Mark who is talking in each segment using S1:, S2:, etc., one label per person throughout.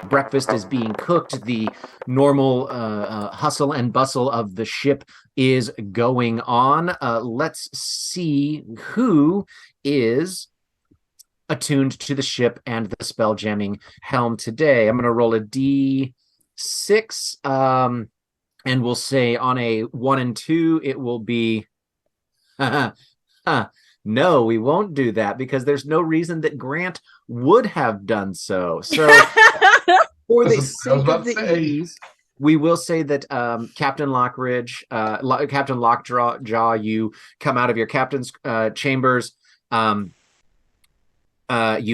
S1: Breakfast is being cooked. The normal hustle and bustle of the ship is going on. Let's see who is attuned to the ship and the spell jamming helm today. I'm going to roll a D6, and we'll say on a 1 and 2, it will be... No, we won't do that because there's no reason that Grant would have done so. So... For the sake of the ease, we will say that Captain Lockridge, Captain Lockjaw, you come out of your captain's chambers. You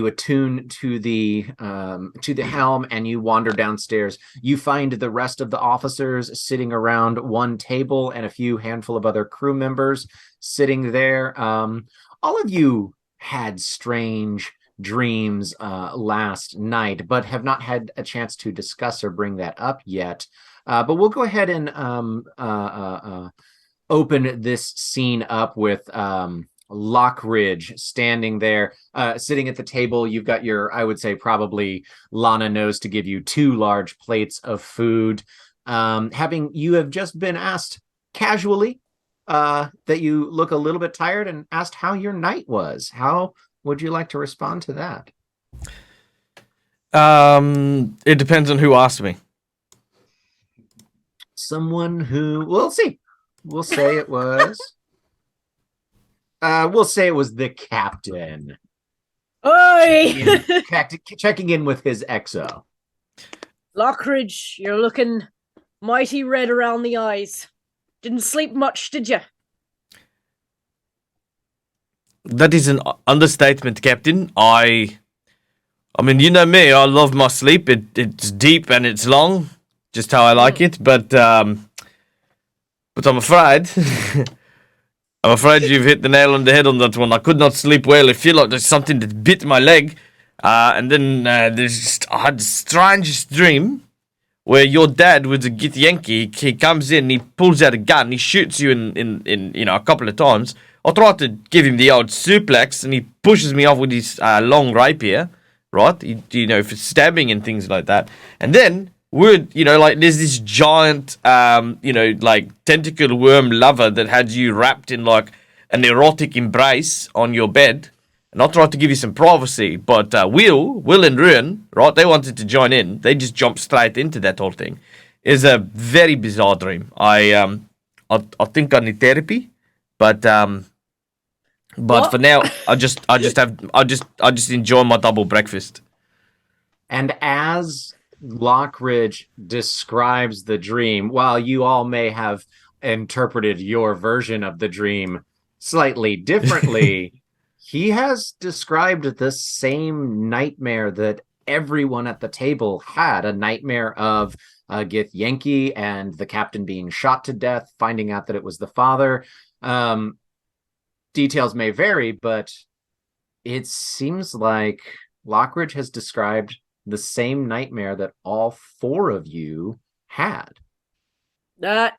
S1: attune to the helm, and you wander downstairs. You find the rest of the officers sitting around one table, and a few handful of other crew members sitting there. All of you had strange dreams last night, but have not had a chance to discuss or bring that up yet. But we'll go ahead and open this scene up with Lockridge standing there, sitting at the table. You've got your, I would say probably Lana knows to give you 2 large plates of food. You have just been asked casually that you look a little bit tired and asked how your night was. How would you like to respond to that?
S2: It depends on who asked me.
S1: Someone who... We'll see. We'll say it was... we'll say it was the captain.
S3: Oi!
S1: Checking in with his XO.
S3: Lockridge, you're looking mighty red around the eyes. Didn't sleep much, did you?
S2: That is an understatement, Captain. I mean, you know me. I love my sleep. It's deep and it's long, just how I like it. But I'm afraid, I'm afraid you've hit the nail on the head on that one. I could not sleep well. I feel like there's something that bit my leg, and then I had the strangest dream where your dad was a Git Yankee. He comes in, he pulls out a gun, he shoots you in a couple of times. I tried to give him the old suplex, and he pushes me off with his long rapier, right? For stabbing and things like that. And then, there's this giant, tentacle worm lover that had you wrapped in, like, an erotic embrace on your bed. And I tried to give you some privacy, but Will and Ruin, right, they wanted to join in. They just jumped straight into that whole thing. It's a very bizarre dream. I think I need therapy, but for now, I just enjoy my double breakfast.
S1: And as Lockridge describes the dream, while you all may have interpreted your version of the dream slightly differently, he has described the same nightmare that everyone at the table had, a nightmare of Gith Yankee and the captain being shot to death, finding out that it was the father. Details may vary, but it seems like Lockridge has described the same nightmare that all 4 of you had.
S3: That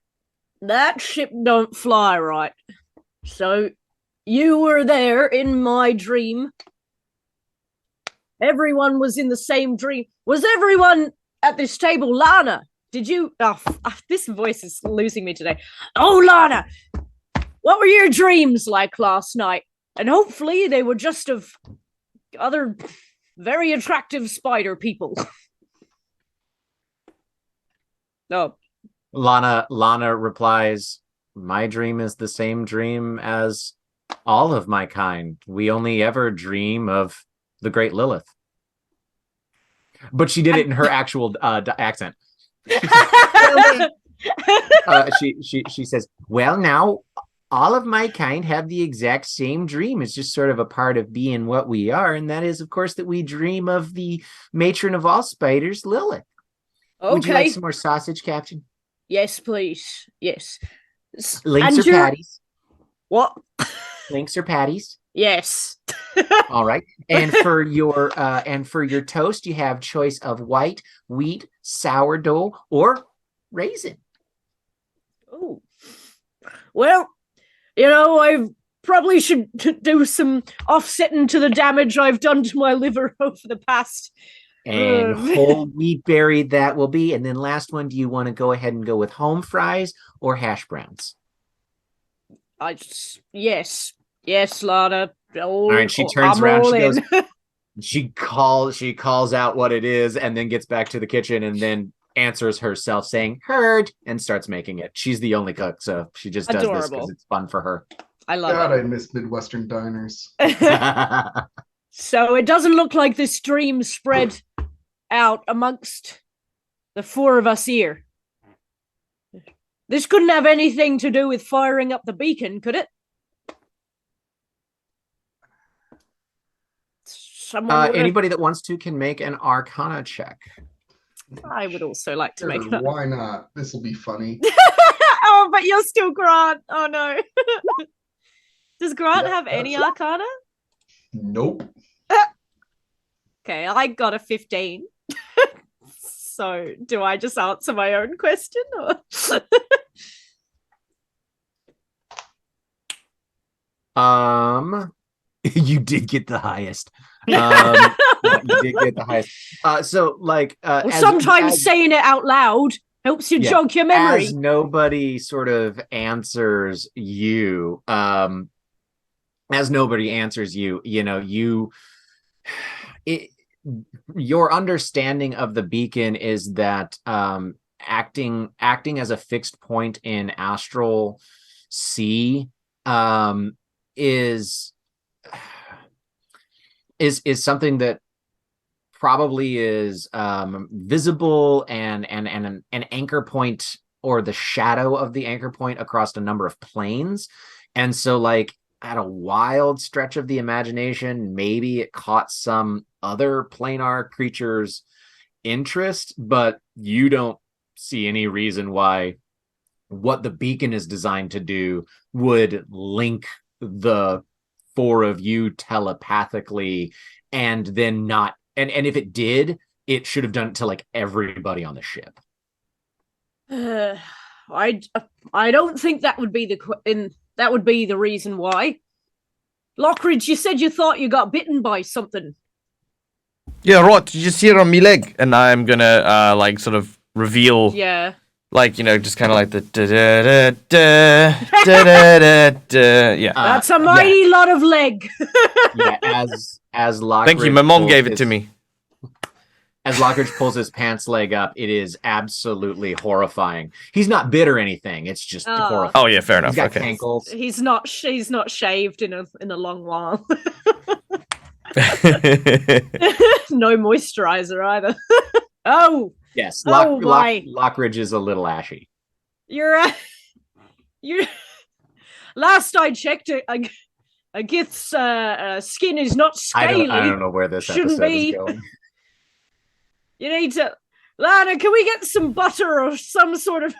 S3: ship don't fly right. So you were there in my dream. Everyone was in the same dream. Was everyone at this table Lana? Did you... this voice is losing me today. Oh, Lana! What were your dreams like last night? And hopefully they were just of other very attractive spider people. No.
S1: Lana replies, my dream is the same dream as all of my kind. We only ever dream of the great Lilith. But she did it in her actual accent. She says, "Well, now all of my kind have the exact same dream. It's just sort of a part of being what we are, and that is, of course, that we dream of the matron of all spiders, Lilith."
S3: Okay.
S1: Would you like some more sausage, Captain?
S3: Yes, please. Yes.
S1: Links or patties?
S3: What?
S1: Links or patties?
S3: Yes.
S1: All right. And for your toast, you have choice of white, wheat, sourdough, or raisin.
S3: Oh. Well, I probably should do some offsetting to the damage I've done to my liver over the past.
S1: And whole wheat berry that will be. And then last one, do you want to go ahead and go with home fries or hash browns?
S3: Yes, Lana.
S1: All right, she turns around, she calls out what it is, and then gets back to the kitchen and then answers herself saying "heard" and starts making it. She's the only cook, so she just does this because it's fun for her.
S3: I love
S4: God,
S3: it.
S4: I miss Midwestern diners.
S3: So it doesn't look like this dream spread out amongst the four of us here. This couldn't have anything to do with firing up the beacon, could it?
S1: Anybody that wants to can make an Arcana check.
S3: I would also like to make that.
S4: Why not? This will be funny.
S3: Oh, but you're still Grant. Oh no. Does Grant have any Arcana?
S4: Nope.
S3: Okay, I got a 15. So, do I just answer my own question? Or?
S1: You did get the highest. You did get the highest.
S3: Sometimes saying it out loud helps you jog your memory.
S1: As nobody sort of answers you, your understanding of the beacon is that acting as a fixed point in astral sea is something that probably is visible and an anchor point, or the shadow of the anchor point, across a number of planes. And so, like, at a wild stretch of the imagination, maybe it caught some other planar creature's interest, but you don't see any reason why what the beacon is designed to do would link the four of you telepathically, and then not, and if it did, it should have done it to like everybody on the ship.
S3: I don't think that would be the reason why. Lockridge, you said you thought you got bitten by something.
S2: Yeah, right. You just see it on me leg, and I'm gonna like sort of reveal.
S3: Yeah.
S2: Like, just kind of like the da-da-da-da-da-da-da-da. Yeah.
S3: That's a mighty lot of leg.
S1: Yeah, as Lockridge
S2: Thank you. My mom gave it to me.
S1: As Lockridge pulls his pants leg up, it is absolutely horrifying. He's not bit or anything. It's just horrifying.
S2: Oh yeah, fair enough.
S1: He's got
S2: okay.
S1: ankles.
S3: He's not shaved in a long while. No moisturizer either. Oh.
S1: Yes, Lockridge is a little ashy.
S3: You're last I checked, a Gith's skin is not scaly.
S1: I don't know where this episode is going.
S3: You need to, Lana, can we get some butter or some sort of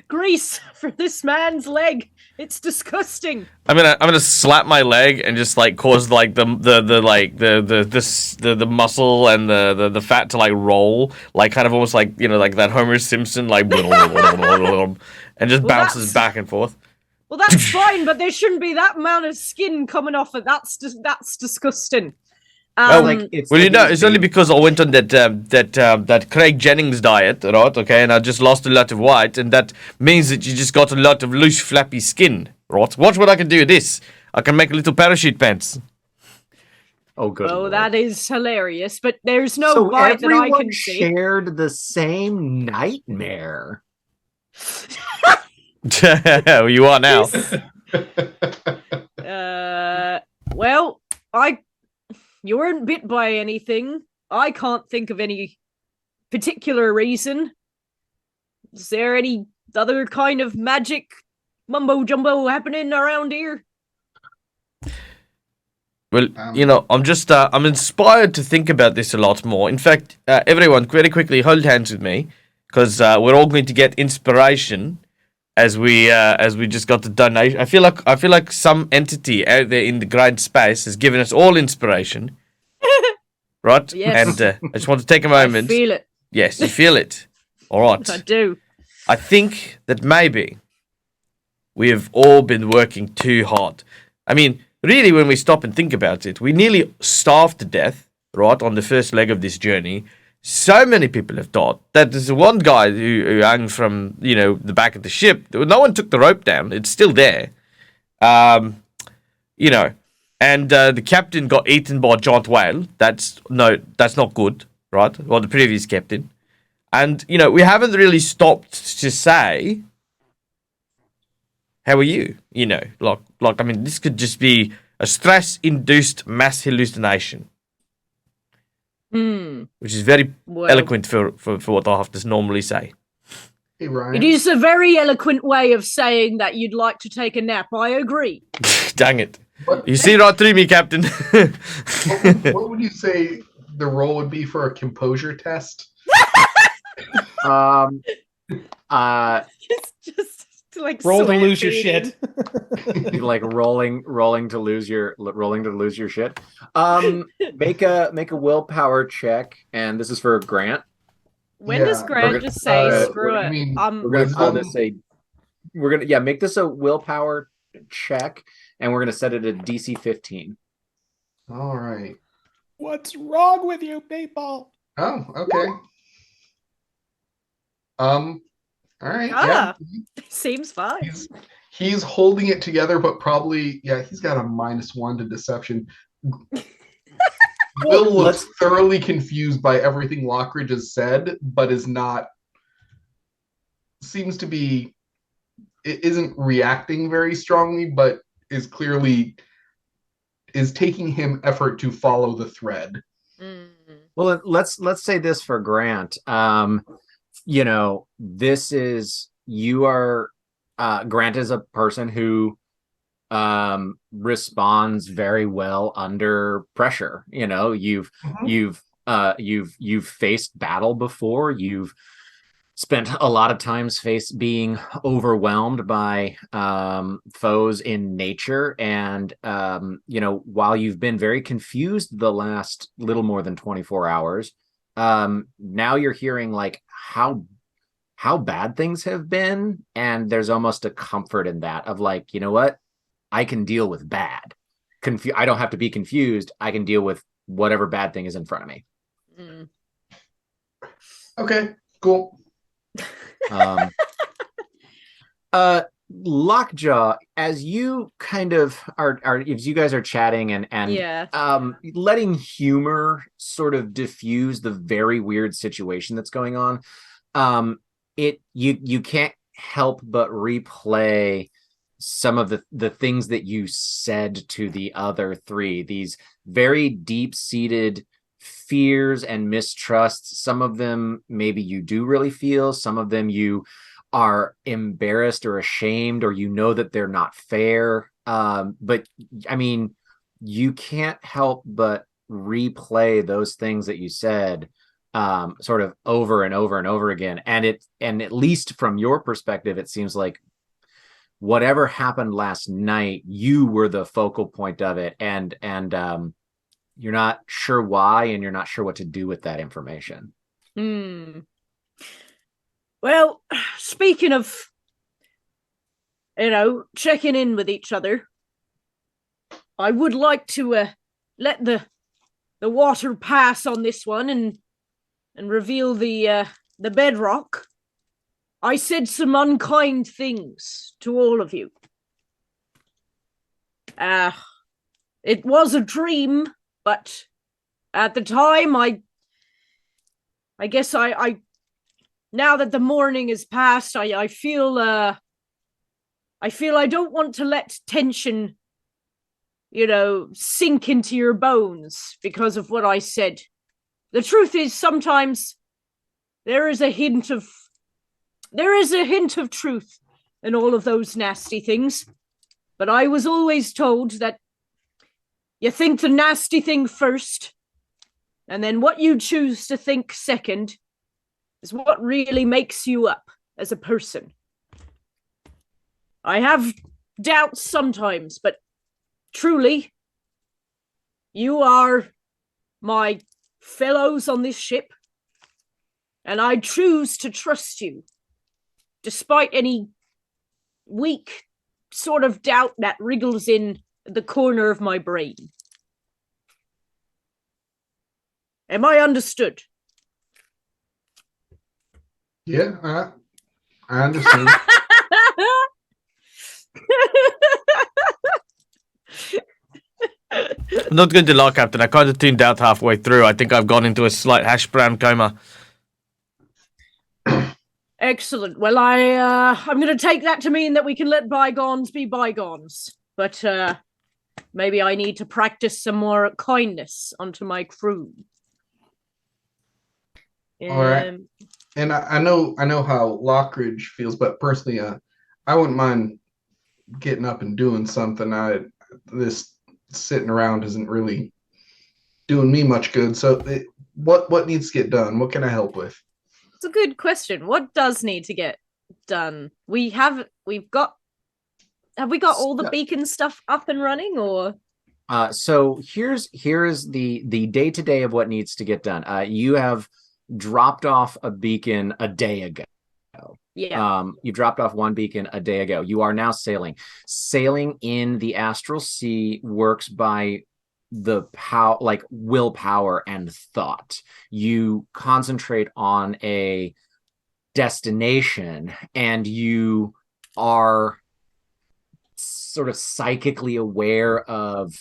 S3: grease for this man's leg? It's disgusting.
S2: I'm gonna slap my leg and just like cause like the muscle and the fat to like roll, like kind of almost like like that Homer Simpson like and just bounces back and forth.
S3: Well, that's fine, but there shouldn't be that amount of skin coming off it. That's disgusting.
S2: It's only because I went on that Craig Jennings diet, right? Okay, and I just lost a lot of weight, and that means that you just got a lot of loose, flappy skin, right? Watch what I can do with this. I can make little parachute pants.
S1: Oh, good.
S3: Oh,
S1: Lord.
S3: That is hilarious, but there's no bite that I can see.
S1: Shared the same nightmare.
S2: You are now.
S3: Well, you weren't bit by anything. I can't think of any particular reason. Is there any other kind of magic mumbo jumbo happening around here?
S2: Well, I'm inspired to think about this a lot more. In fact, everyone, very quickly, hold hands with me, because we're all going to get inspiration as we just got the donation. I feel like some entity out there in the great space has given us all inspiration, right?
S3: Yes.
S2: And I just want to take a moment.
S3: I feel it.
S2: Yes, you feel it. All right.
S3: I do.
S2: I think that maybe we have all been working too hard. I mean, really, when we stop and think about it, we nearly starved to death, right, on the first leg of this journey. So many people have died that there's one guy who hung from, the back of the ship. No one took the rope down. It's still there. And the captain got eaten by a giant whale. That's not good, right? Well, the previous captain. And, we haven't really stopped to say, how are you? I mean, this could just be a stress-induced mass hallucination. Which is very eloquent for what I have to normally say.
S4: Hey, Ryan.
S3: It is a very eloquent way of saying that you'd like to take a nap. I agree.
S2: Dang it.
S4: What?
S2: You see right through me, Captain.
S4: What would you say the role would be for a composure test?
S3: It's just like
S5: Roll to
S3: sweat
S5: lose your
S3: beading.
S5: shit.
S1: Like rolling to lose your shit. Make a willpower check, and this is for Grant.
S3: When does
S4: Yeah,
S3: Grant just say
S4: what
S3: screw
S4: do you
S3: it?
S4: mean?
S1: We're gonna call
S4: Wisdom?
S1: this make this a willpower check, and we're gonna set it at DC 15.
S4: All right.
S5: What's wrong with you people?
S4: Oh, okay. All right. Yeah.
S3: Seems fine.
S4: He's holding it together, but probably, he's got a -1 to deception. Will looks thoroughly confused by everything Lockridge has said, but isn't reacting very strongly, but is taking him effort to follow the thread.
S1: Well, let's say this for Grant. This is Grant is a person who responds very well under pressure. You've faced battle before. You've spent a lot of times being overwhelmed by foes in nature, and while you've been very confused the last little more than 24 hours, now you're hearing like how bad things have been, and there's almost a comfort in that of like, you know what, I can deal with bad. I don't have to be confused. I can deal with whatever bad thing is in front of me.
S4: Okay, cool.
S1: Lockjaw, as you kind of are as you guys are chatting and letting humor sort of diffuse the very weird situation that's going on, you can't help but replay some of the things that you said to the other three, these very deep-seated fears and mistrusts. Some of them maybe you do really feel, some of them you are embarrassed or ashamed, or that they're not fair. But I mean, you can't help but replay those things that you said sort of over and over and over again. And at least from your perspective, it seems like whatever happened last night, you were the focal point of it, and you're not sure why, and you're not sure what to do with that information.
S3: Well, speaking of, checking in with each other, I would like to let the water pass on this one and reveal the bedrock. I said some unkind things to all of you. It was a dream, but at the time, I guess I now that the morning has passed, I feel I feel I don't want to let tension, sink into your bones because of what I said. The truth is, sometimes there is a hint of truth in all of those nasty things. But I was always told that you think the nasty thing first, and then what you choose to think second is what really makes you up as a person. I have doubts sometimes, but truly, you are my fellows on this ship, and I choose to trust you, despite any weak sort of doubt that wriggles in the corner of my brain. Am I understood?
S4: Yeah, I understand.
S2: I'm not going to lie, Captain. I kind of tuned out halfway through. I think I've gone into a slight hash brown coma.
S3: Excellent. Well, I'm going to take that to mean that we can let bygones be bygones. But maybe I need to practice some more kindness onto my crew.
S4: All right. And I know how Lockridge feels, but personally, I wouldn't mind getting up and doing something. This sitting around isn't really doing me much good. So what needs to get done? What can I help with?
S3: It's a good question. What does need to get done? Have we got all the beacon stuff up and running, or?
S1: So here's the day-to-day of what needs to get done. You have dropped off a beacon a day ago.
S3: Yeah.
S1: You dropped off one beacon a day ago. You are now sailing. Sailing in the astral sea works by the power, like willpower and thought. You concentrate on a destination and you are sort of psychically aware of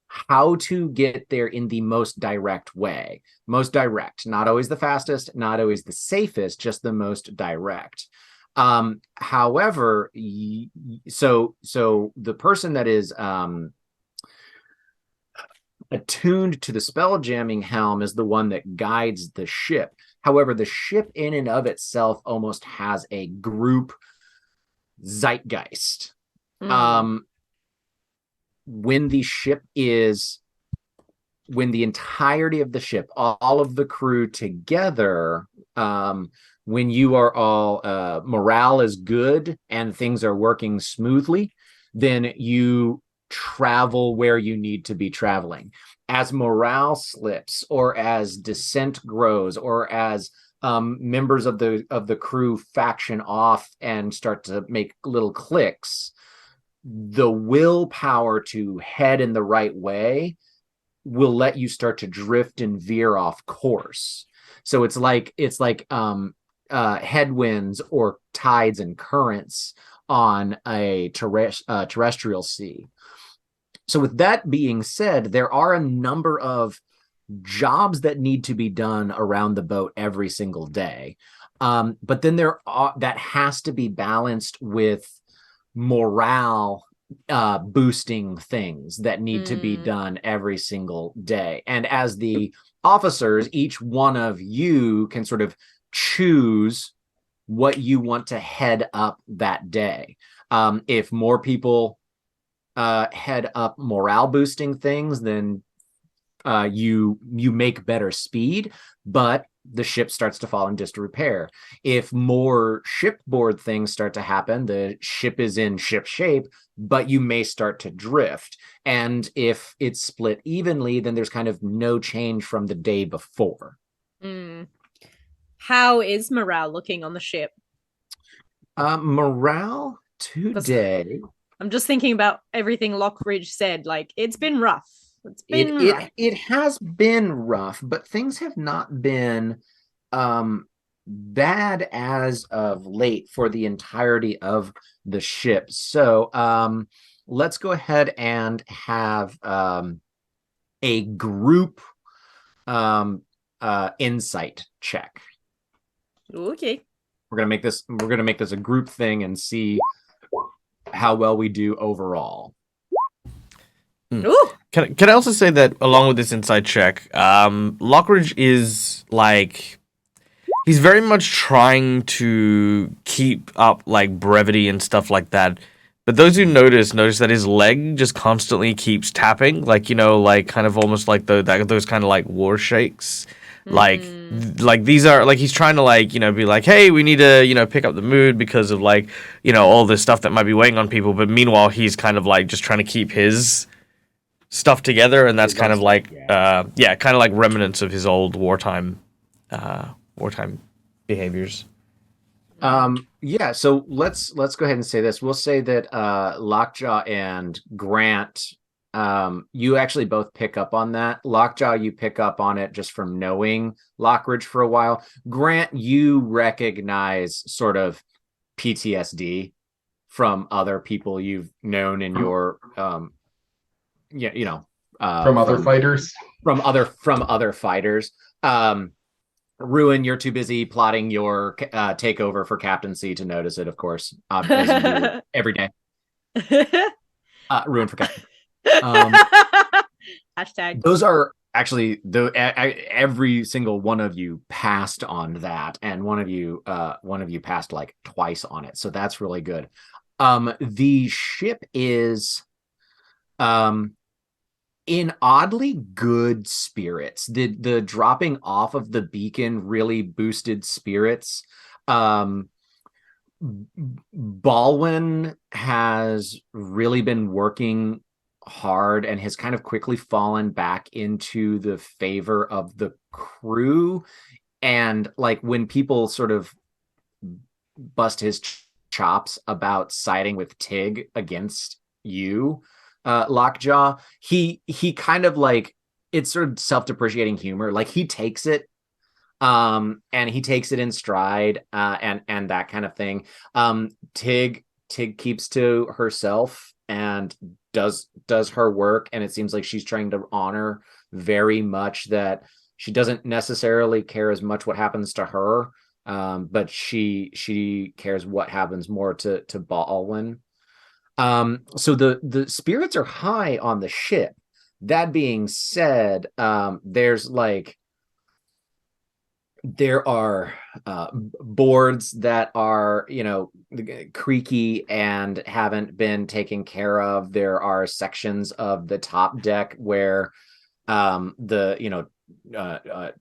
S1: how to get there in the most direct way. Most direct, not always the fastest, not always the safest, just the most direct. However, so the person that is attuned to the spell jamming helm is the one that guides the ship. However, the ship in and of itself almost has a group zeitgeist. When the entirety of the ship, all of the crew together, when you are all morale is good and things are working smoothly, then you travel where you need to be traveling. As morale slips, or as dissent grows, or as members of the crew faction off and start to make little cliques, the willpower to head in the right way will let you start to drift and veer off course. So it's like headwinds or tides and currents on a terrestrial sea. So with that being said, there are a number of jobs that need to be done around the boat every single day. But then that has to be balanced with morale boosting things that need to be done every single day. And as the officers, each one of you can sort of choose what you want to head up that day. If more people head up morale boosting things, then you make better speed, but the ship starts to fall in disrepair. If more shipboard things start to happen, the ship is in ship shape, but you may start to drift. And if it's split evenly, then there's kind of no change from the day before.
S3: How is morale looking on the ship?
S1: Morale today.
S3: I'm just thinking about everything Lockridge said. Like, it's been rough. It
S1: has been rough, but things have not been bad as of late for the entirety of the ship. So let's go ahead and have a group insight check.
S3: Okay.
S1: We're gonna make this a group thing and see how well we do overall.
S3: Ooh.
S2: Can I also say that along with this inside check, Lockridge is like he's very much trying to keep up like brevity and stuff like that. But those who notice that his leg just constantly keeps tapping, like like kind of almost like those kind of like war shakes. Like these are like he's trying to like be like, hey, we need to pick up the mood because of like all this stuff that might be weighing on people. But meanwhile, he's kind of like just trying to keep his stuff together, and that's kind of like kind of like remnants of his old wartime behaviors.
S1: So let's go ahead and say this. We'll say that Lockjaw and Grant, you actually both pick up on that. Lockjaw, you pick up on it just from knowing Lockridge for a while. Grant, you recognize sort of PTSD from other people you've known in your from
S4: other fighters.
S1: From other fighters. Ruin, you're too busy plotting your takeover for captaincy to notice it, of course, as you do every day. Ruin for captain.
S3: Hashtag.
S1: Those are actually every single one of you passed on that, and one of you passed like twice on it, so that's really good. The ship is in oddly good spirits. The dropping off of the beacon really boosted spirits. Baldwin has really been working hard and has kind of quickly fallen back into the favor of the crew. And like when people sort of bust his chops about siding with Tig against you, Lockjaw, he kind of like, it's sort of self-depreciating humor. Like he takes it, and he takes it in stride, and that kind of thing. Tig keeps to herself and does her work, and it seems like she's trying to honor very much that she doesn't necessarily care as much what happens to her, but she cares what happens more to Baldwin. So the spirits are high on the ship. That being said, there are boards that are creaky and haven't been taken care of. There are sections of the top deck where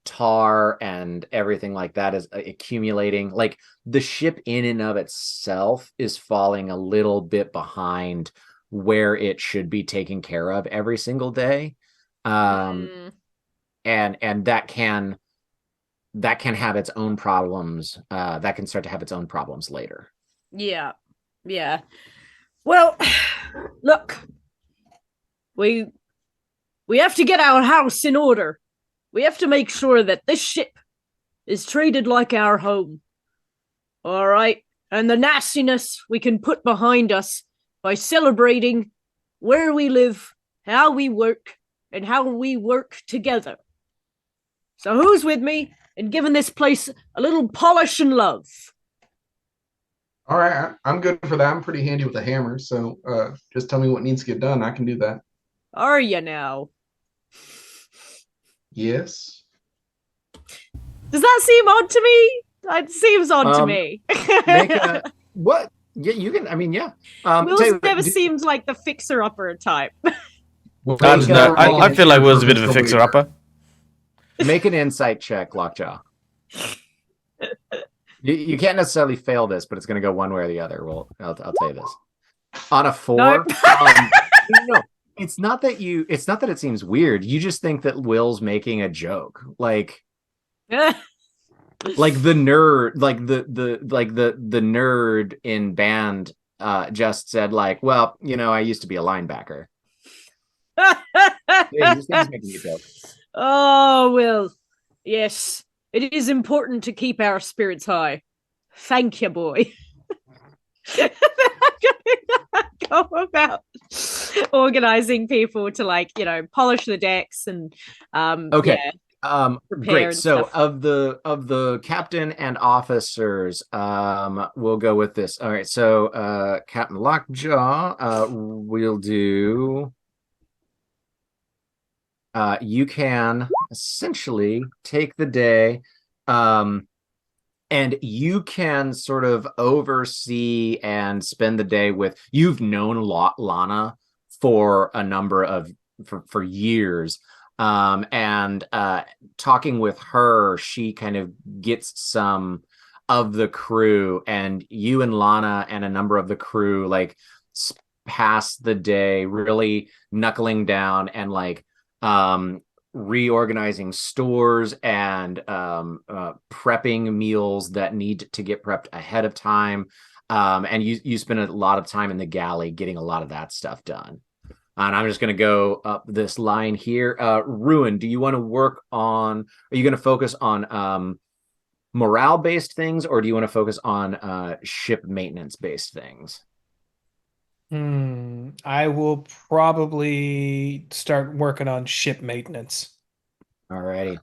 S1: tar and everything like that is accumulating. Like the ship in and of itself is falling a little bit behind where it should be taken care of every single day. And that can have its own problems. That can start to have its own problems later.
S3: Yeah. Well, look, we have to get our house in order. We have to make sure that this ship is treated like our home. All right? And the nastiness we can put behind us by celebrating where we live, how we work, and how we work together. So who's with me in giving this place a little polish and love?
S4: All right, I'm good for that. I'm pretty handy with a hammer, so just tell me what needs to get done. I can do that.
S3: Are you now?
S4: Yes.
S3: Does that seem odd to me? It seems odd to me.
S1: What? Yeah, you can. I mean, yeah.
S3: Will's never seemed like the fixer-upper type.
S2: I feel like Will's a bit of a fixer-upper.
S1: Make an insight check, Lockjaw. You can't necessarily fail this, but it's going to go one way or the other. Well, I'll tell you this. On a 4,
S3: nope.
S1: No, it's not that it seems weird. You just think that Will's making a joke, like the nerd, the nerd in band, just said like, well, I used to be a linebacker. Yeah, he's making a joke.
S3: Oh, Will. Yes, it is important to keep our spirits high. Thank you, boy. Go about organizing people to polish the decks and
S1: okay.
S3: Yeah. prepared
S1: So
S3: stuff.
S1: of the captain and officers, we'll go with this. All right, so Captain Lockjaw, we'll do. You can essentially take the day, and you can sort of oversee and spend the day with. You've known Lana for a number of for years. And talking with her, she kind of gets some of the crew, and you and Lana and a number of the crew like pass the day really knuckling down and like reorganizing stores and prepping meals that need to get prepped ahead of time. And you spend a lot of time in the galley getting a lot of that stuff done. And I'm just going to go up this line here. Ruin, do you want to work on, are you going to focus on morale-based things, or do you want to focus on ship maintenance-based things?
S5: I will probably start working on ship maintenance.
S1: Alrighty.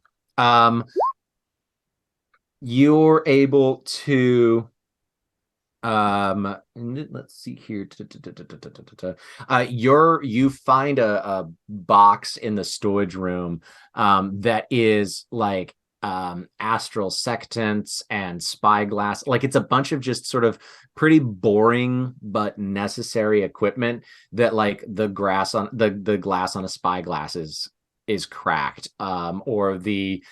S1: You're able to let's see here. You find a box in the storage room that is like astral sectants and spyglass. Like it's a bunch of just sort of pretty boring but necessary equipment that like the glass on a spyglass is cracked, or the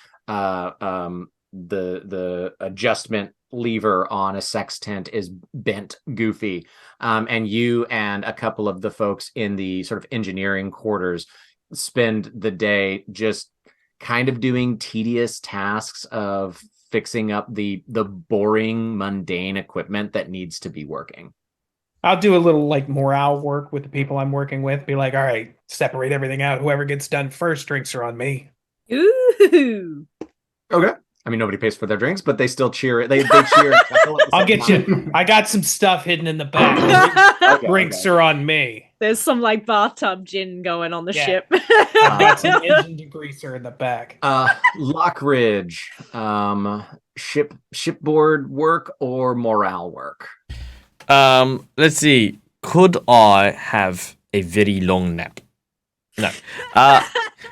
S1: adjustment lever on a sextant is bent goofy, and you and a couple of the folks in the sort of engineering quarters spend the day just kind of doing tedious tasks of fixing up the boring mundane equipment that needs to be working.
S5: I'll do a little like morale work with the people I'm working with. Be like, all right, separate everything out. Whoever gets done first, drinks are on me.
S3: Ooh.
S1: Okay. I mean, nobody pays for their drinks, but they still cheer. They cheer.
S5: I'll get you. I got some stuff hidden in the back. Drinks are on me.
S3: There's some like bathtub gin going on the ship.
S5: I've got some engine degreaser in the back.
S1: Lockridge, shipboard work or morale work?
S2: Let's see. Could I have a very long nap? No.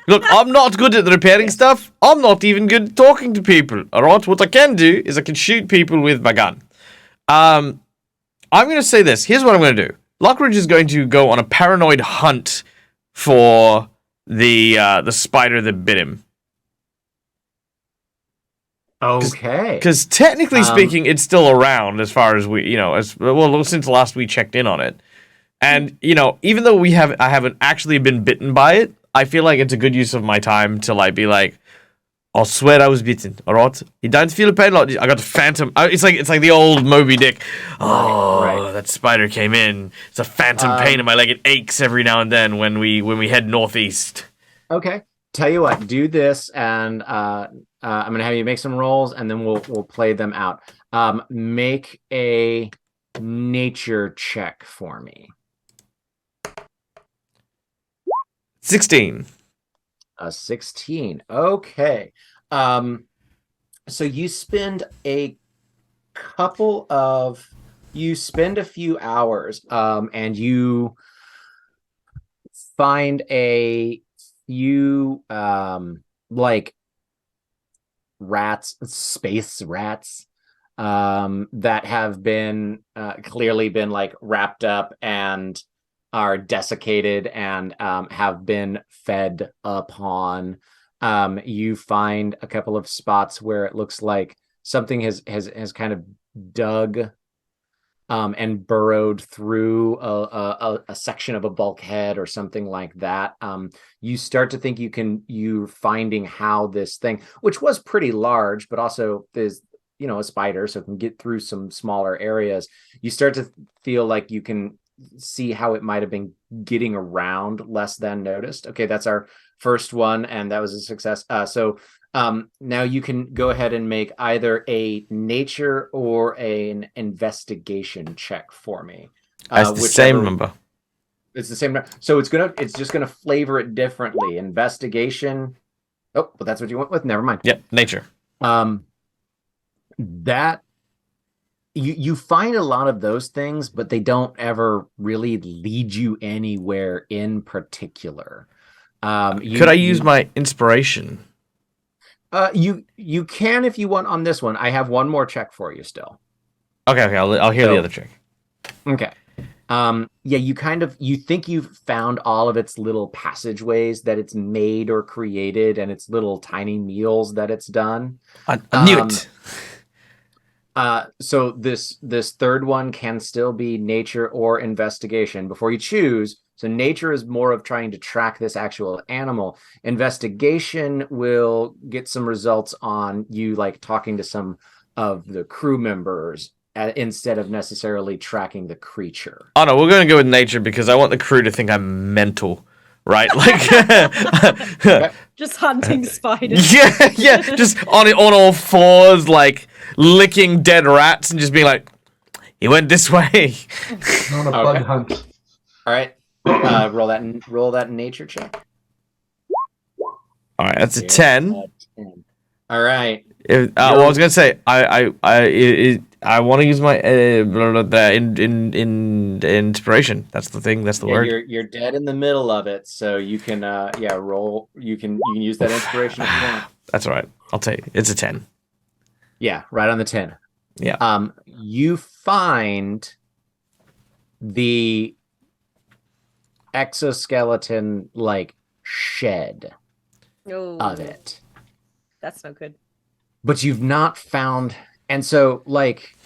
S2: Look, I'm not good at repairing stuff. I'm not even good at talking to people. All right. What I can do is I can shoot people with my gun. I'm going to say this. Here's what I'm going to do. Lockridge is going to go on a paranoid hunt for the spider that bit him.
S1: Okay.
S2: Because technically speaking, it's still around as far as since last we checked in on it. And, even though I haven't actually been bitten by it, I feel like it's a good use of my time to like be like, I'll swear I was bitten, all right? You don't feel a pain, like I got the phantom. It's like the old Moby Dick. Oh, right. That spider came in. It's a phantom pain in my leg. It aches every now and then when we head northeast.
S1: Okay. Tell you what, do this, and I'm gonna have you make some rolls, and then we'll play them out. Make a nature check for me.
S2: 16.
S1: A 16. Okay. So you spend a few hours, and you find a few like space rats that have been clearly been like wrapped up and are desiccated and have been fed upon. You find a couple of spots where it looks like something has kind of dug and burrowed through a section of a bulkhead or something like that. You start to think you're finding how this thing, which was pretty large, but also is a spider, so it can get through some smaller areas. You start to feel like you can see how it might have been getting around less than noticed. Okay, that's our first one, and that was a success. So now you can go ahead and make either a nature or an investigation check for me.
S2: That's the same number.
S1: It's the same number. So it's just gonna flavor it differently. Investigation Oh, but that's what you went with. Never mind.
S2: Yep, nature.
S1: That you find a lot of those things, but they don't ever really lead you anywhere in particular.
S2: Could I use my inspiration?
S1: You can if you want on this one. I have one more check for you still.
S2: Okay, I'll hear the other check.
S1: Okay. Yeah, you think you've found all of its little passageways that it's made or created, and its little tiny meals that it's done.
S2: I knew it.
S1: So this third one can still be nature or investigation before you choose. So nature is more of trying to track this actual animal. Investigation will get some results on you, like talking to some of the crew members instead of necessarily tracking the creature.
S2: Oh no, we're going to go with nature because I want the crew to think I'm mental, right? Like,
S3: Just hunting spiders.
S2: yeah, just on all fours, like licking dead rats and just being like, he went this way.
S4: On a bug hunt.
S1: All right, roll that nature check.
S2: All right, that's a 10.
S1: All right.
S2: Well, I was gonna say I want to use my inspiration. That's the thing. That's the word.
S1: You're dead in the middle of it, so you can roll. You can use that inspiration if you want.
S2: That's all right. I'll take it. It's a 10.
S1: Yeah, right on the 10.
S2: Yeah.
S1: You find the exoskeleton like shed of it.
S3: That's no good.
S1: But you've not found, and so like,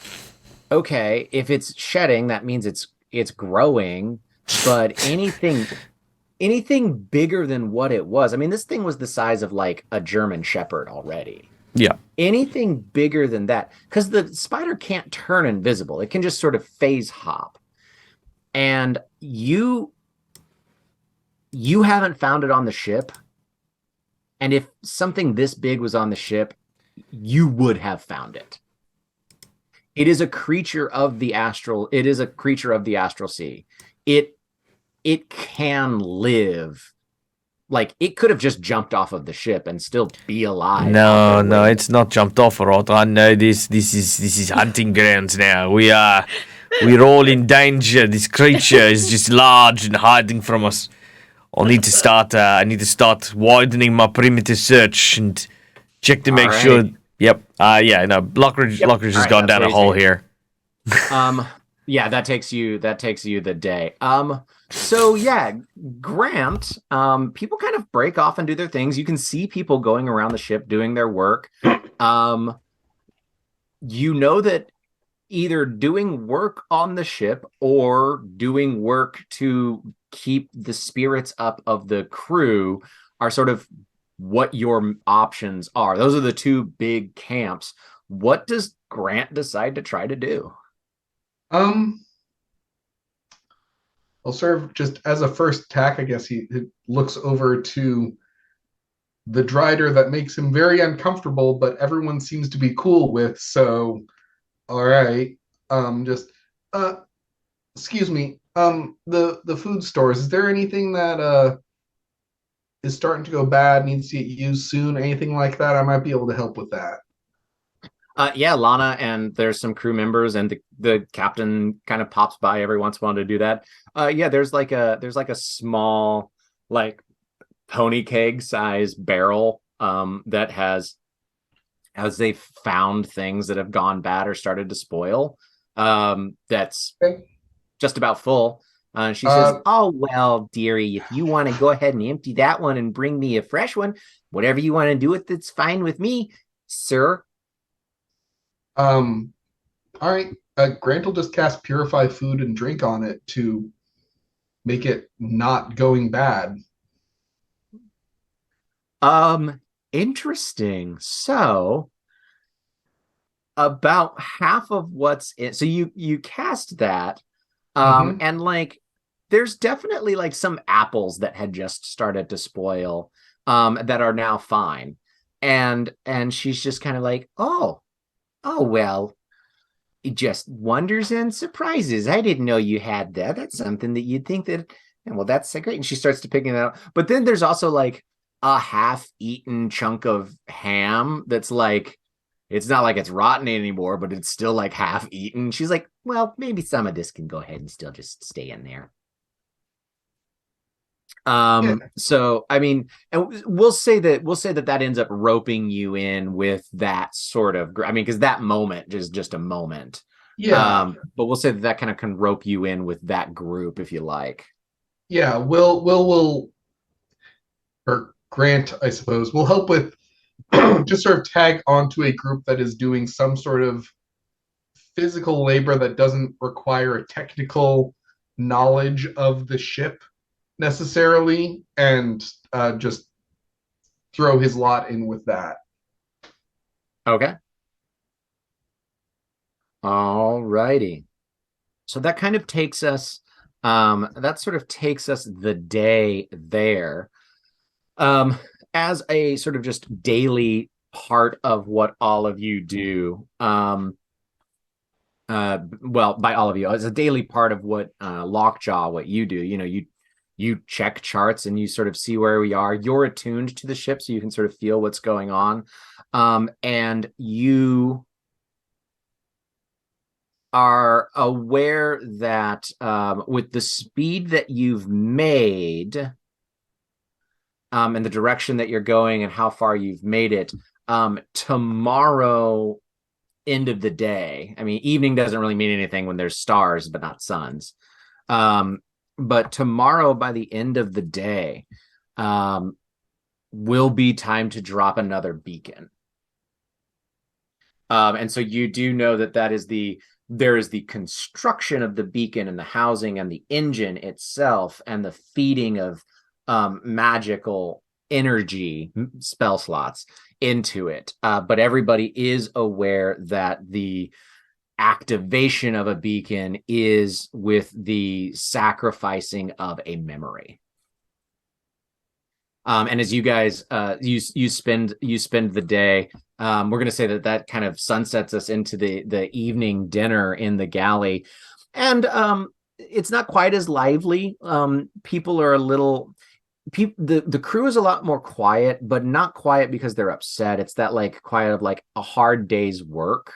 S1: okay, if it's shedding, that means it's growing, but anything bigger than what it was. I mean, this thing was the size of like a German Shepherd already.
S2: Yeah.
S1: Anything bigger than that, because the spider can't turn invisible. It can just sort of phase hop. And you haven't found it on the ship. And if something this big was on the ship, you would have found it. It is a creature of the astral. It is a creature of the astral sea. It can live. Like, it could have just jumped off of the ship and still be alive.
S2: No, it's not jumped off, Rod. I know this is hunting grounds now. We're all in danger. This creature is just large and hiding from us. I need to start widening my perimeter search and check to make sure. Yep. Lockridge has gone down a hole here.
S1: Yeah, that takes you the day. So yeah, Grant, people kind of break off and do their things. You can see people going around the ship doing their work. You know that either doing work on the ship or doing work to keep the spirits up of the crew are sort of what your options are. Those are the two big camps. What does Grant decide to try to do?
S4: I'll serve just as a first attack. I guess he looks over to the drider that makes him very uncomfortable, but everyone seems to be cool with. So, all right. Excuse me. The food stores. Is there anything that is starting to go bad, needs to get used soon? Anything like that? I might be able to help with that.
S1: Yeah, Lana, and there's some crew members, and the captain kind of pops by every once in a while to do that. Yeah, there's like a small, like, pony keg size barrel that has, as they found things that have gone bad or started to spoil, that's just about full. She says, "Oh well, dearie, if you want to go ahead and empty that one and bring me a fresh one, whatever you want to do with it's fine with me, sir."
S4: All right. Grant will just cast Purify Food and Drink on it to make it not going bad.
S1: Interesting. So about half of what's in, so you cast that, and like there's definitely like some apples that had just started to spoil, that are now fine. And she's just kind of like, oh well, just wonders and surprises. I didn't know you had that. That's something that you'd think that, and well, that's so great. And she starts to picking it out. But then there's also like a half-eaten chunk of ham that's like, it's not like it's rotten anymore, but it's still like half eaten. She's like, well, maybe some of this can go ahead and still just stay in there. So I mean, and we'll say that ends up roping you in with that sort of, I mean, because that moment is just a moment.
S4: Yeah.
S1: But we'll say that kind of can rope you in with that group if you like.
S4: Yeah, we'll or Grant, I suppose, will help with just sort of tag onto a group that is doing some sort of physical labor that doesn't require a technical knowledge of the ship necessarily, and just throw his lot in with that.
S1: Okay. All righty. So that kind of takes us, that sort of takes us the day there. As a sort of just daily part of what all of you do. Well, by all of you, as a daily part of what Lockjaw, what you do, you check charts and you sort of see where we are. You're attuned to the ship, so you can sort of feel what's going on. And you are aware that with the speed that you've made, and the direction that you're going and how far you've made it, tomorrow, end of the day, I mean, evening doesn't really mean anything when there's stars, but not suns. But tomorrow, by the end of the day, will be time to drop another beacon. And so you do know that there is the construction of the beacon and the housing and the engine itself and the feeding of magical energy spell slots into it. But everybody is aware that the activation of a beacon is with the sacrificing of a memory. And as you guys you spend the day, we're going to say that kind of sunsets us into the evening dinner in the galley, and it's not quite as lively. People are a little. The crew is a lot more quiet, but not quiet because they're upset. It's that like quiet of like a hard day's work.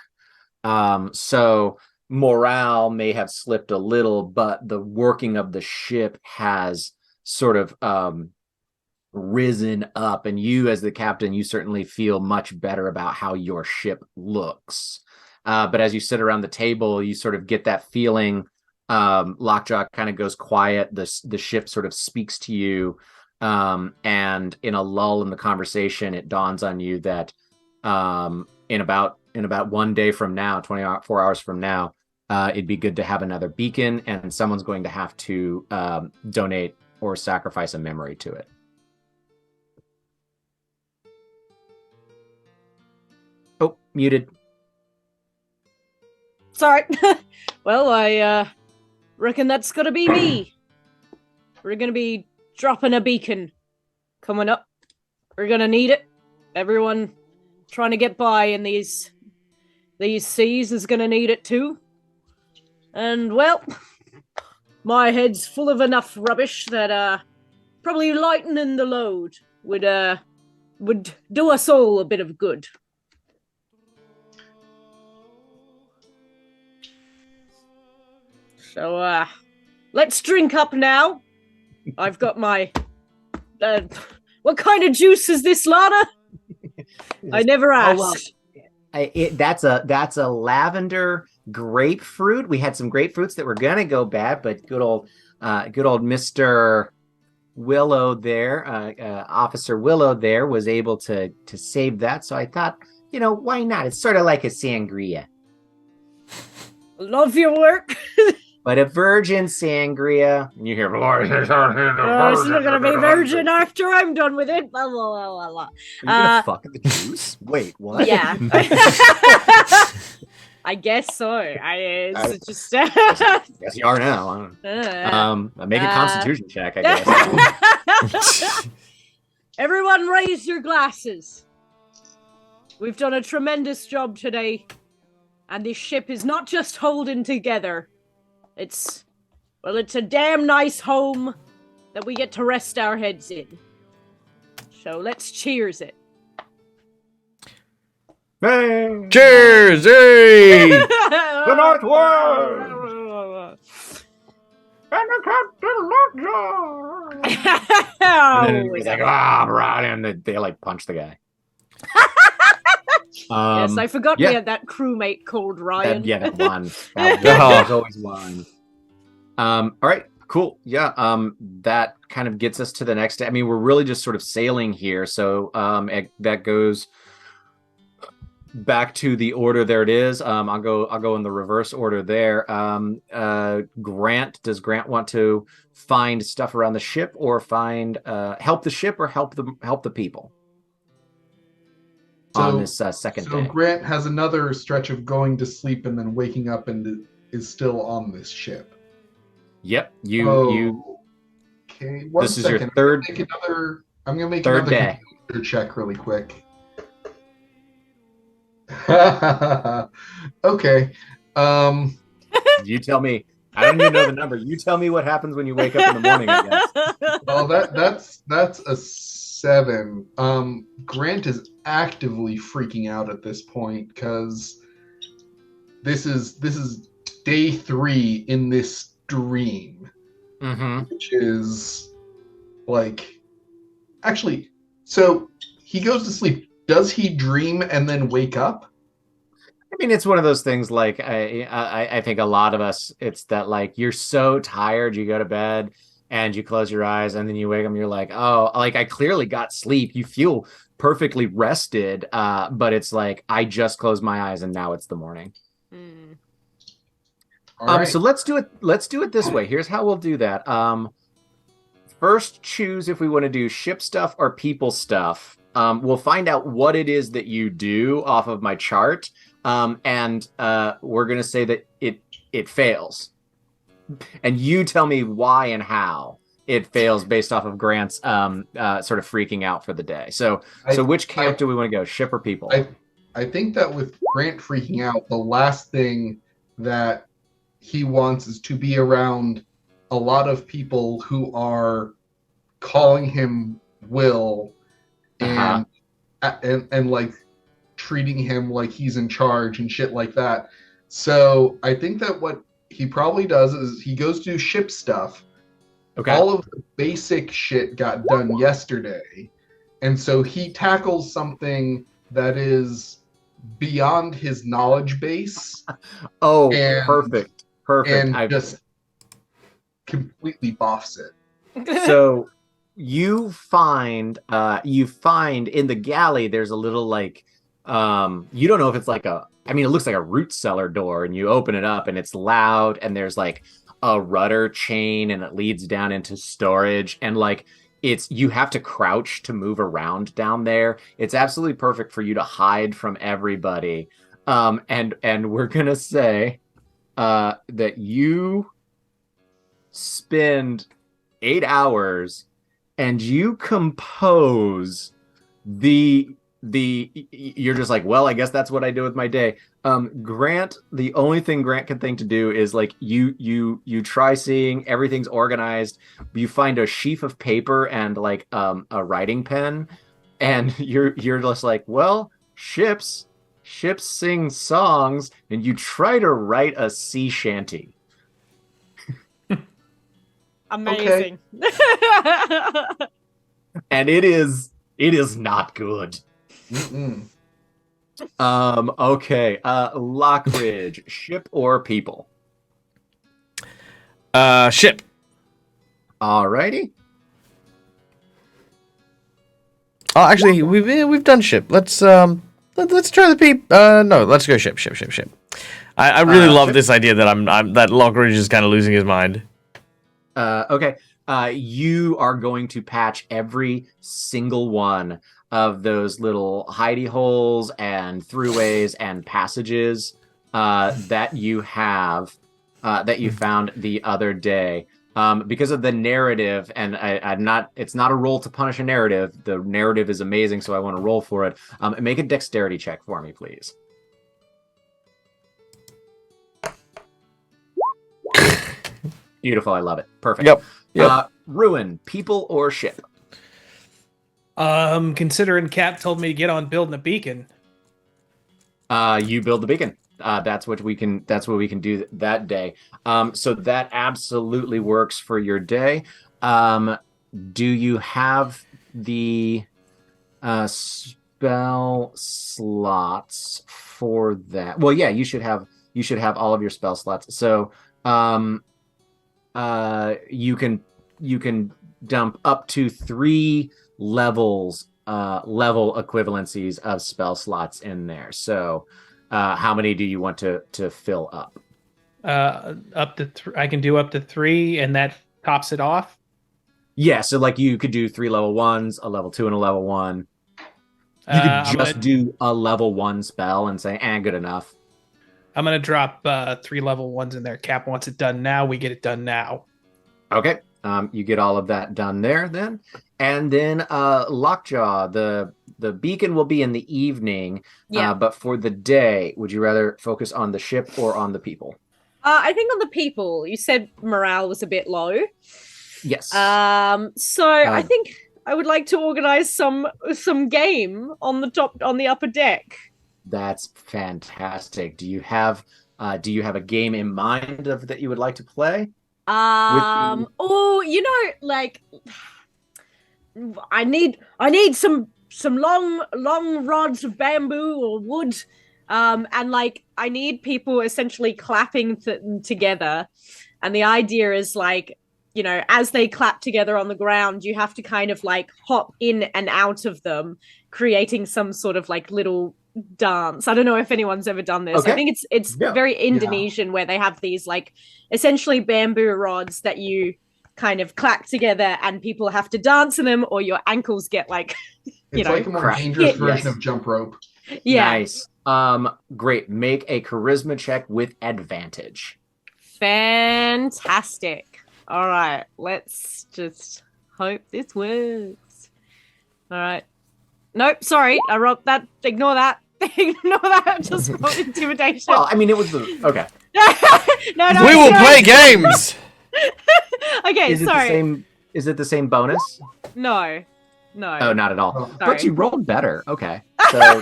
S1: So morale may have slipped a little, but the working of the ship has sort of risen up, and you as the captain, you certainly feel much better about how your ship looks. But as you sit around the table, you sort of get that feeling. Lockjaw kind of goes quiet. The ship sort of speaks to you. And in a lull in the conversation, it dawns on you that in about 1 day from now, 24 hours from now, it'd be good to have another beacon, and someone's going to have to donate or sacrifice a memory to it. Oh, muted.
S3: Sorry. Well, I reckon that's gonna be me. We're gonna be dropping a beacon coming up. We're gonna need it. Everyone trying to get by in these seas is gonna need it too. And well, my head's full of enough rubbish that probably lightening the load would do us all a bit of good. So let's drink up now. I've got my what kind of juice is this, Lana? I never asked.
S1: That's a lavender grapefruit. We had some grapefruits that were gonna go bad, but good old Mr. Willow there, Officer Willow there, was able to save that. So I thought, why not? It's sort of like a sangria.
S3: Love your work.
S1: But a virgin sangria. And you hear,
S3: it's not gonna be virgin after I'm done with it. Blah, blah, blah, blah.
S1: Are you gonna fuck the juice? Wait, what?
S3: Yeah. I guess so. It's just.
S1: Yes, you are now. Make a constitution check, I guess.
S3: Everyone, raise your glasses. We've done a tremendous job today, and this ship is not just holding together. It's a damn nice home that we get to rest our heads in. So let's cheers it.
S1: Hey!
S2: Cheers! Hey!
S1: The North Ward! And the Captain Lockjaw! And then he's like, right, and they like punch the guy.
S3: Yes, I forgot
S1: yeah.
S3: we had that crewmate called Ryan.
S1: That one. There's always one. All right, cool. Yeah. That kind of gets us to the next. I mean, we're really just sort of sailing here. So that goes back to the order. There it is. I'll go in the reverse order there. Grant, does Grant want to find stuff around the ship, or find help the ship, or help the people on this second day?
S4: So Grant has another stretch of going to sleep and then waking up and is still on this ship.
S1: Yep.
S4: Okay.
S1: This is your third.
S4: I'm gonna make
S1: third
S4: another
S1: day.
S4: computer check really quick. Okay.
S1: You tell me. I don't even know the number. You tell me what happens when you wake up in the morning, I guess.
S4: Well, that's a 7. Grant is actively freaking out at this point because this is day 3 in this dream, which is like, actually, so he goes to sleep. Does he dream and then wake up?
S1: I mean, it's one of those things. Like I think a lot of us, it's that like you're so tired, you go to bed and you close your eyes, and then you wake up and you're like, oh, like I clearly got sleep. You feel perfectly rested, but it's like I just closed my eyes and now it's the morning.
S4: All right.
S1: So let's do it this way. Here's how we'll do that. First, choose if we want to do ship stuff or people stuff. We'll find out what it is that you do off of my chart, and we're gonna say that it fails, and you tell me why and how it fails based off of Grant's sort of freaking out for the day. So which camp do we want to go, ship or people?
S4: I think that with Grant freaking out, the last thing that he wants is to be around a lot of people who are calling him Will and like treating him like he's in charge and shit like that. So I think that what he probably does is he goes to do ship stuff.
S1: Okay.
S4: All of the basic shit got done yesterday, and so he tackles something that is beyond his knowledge base.
S1: Perfect.
S4: And just completely boffs it.
S1: So you find in the galley there's a little like you don't know if it's like it looks like a root cellar door, and you open it up and it's loud, and there's like a rudder chain and it leads down into storage, and like you have to crouch to move around down there. It's absolutely perfect for you to hide from everybody. And we're gonna say that you spend 8 hours and you compose you're just like, well, I guess that's what I do with my day. Grant, the only thing Grant can think to do is like you try seeing everything's organized. You find a sheaf of paper and like a writing pen, and you're just like, well, ships sing songs, and you try to write a sea shanty.
S3: Amazing.
S1: And it is not good. Okay. Lockridge, ship or people?
S2: Ship.
S1: Alrighty.
S2: Oh, actually, we've done ship. Let's try the peep. No, let's go ship. I really love this idea that that Lockridge is kind of losing his mind.
S1: Okay. You are going to patch every single one of those little hidey holes and throughways and passages that you have that you found the other day. Because of the narrative, and it's not a roll to punish a narrative. The narrative is amazing, so I want to roll for it. Make a dexterity check for me, please. Beautiful, I love it. Perfect.
S2: Yep.
S1: Ruin, people or ship?
S5: Considering Cap told me to get on building a beacon.
S1: You build the beacon. That's what we can. That's what we can do that day. So that absolutely works for your day. Do you have the spell slots for that? Well, yeah, you should have. You should have all of your spell slots. So, you can dump up to 3 levels, level equivalencies of spell slots in there. So, how many do you want to fill up?
S5: Up to I can do up to 3, and that tops it off.
S1: Yeah, so like you could do 3 level 1s, a level 2, and a level 1. You could just do a level 1 spell and say, good enough.
S5: I'm gonna drop 3 level 1s in there. Cap wants it done now. We get it done now.
S1: Okay. You get all of that done there then. And then Lockjaw, the beacon will be in the evening.
S3: Yeah.
S1: But for the day, would you rather focus on the ship or on the people?
S3: I think on the people. You said morale was a bit low.
S1: Yes.
S3: So I think I would like to organize some game on the upper deck.
S1: That's fantastic. Do you have a game in mind that you would like to play?
S3: Like I need some long rods of bamboo or wood. And like I need people essentially clapping together. And the idea is like, as they clap together on the ground, you have to kind of like hop in and out of them, creating some sort of like little dance. I don't know if anyone's ever done this. Okay. I think it's very Indonesian, where they have these like essentially bamboo rods that you kind of clap together and people have to dance in them, or your ankles get like
S4: it's like a more dangerous version of jump rope.
S3: Yeah.
S1: Nice. Great. Make a charisma check with advantage.
S3: Fantastic. All right, let's just hope this works. All right. Nope, sorry. I wrote that. Ignore that. Ignore that. Just wrote intimidation.
S1: Well, I mean, it was okay.
S3: No.
S2: We will play games.
S3: Okay, sorry.
S1: Is it the same bonus?
S3: No.
S1: Oh, not at all.
S3: Sorry.
S1: But you rolled better. Okay. So,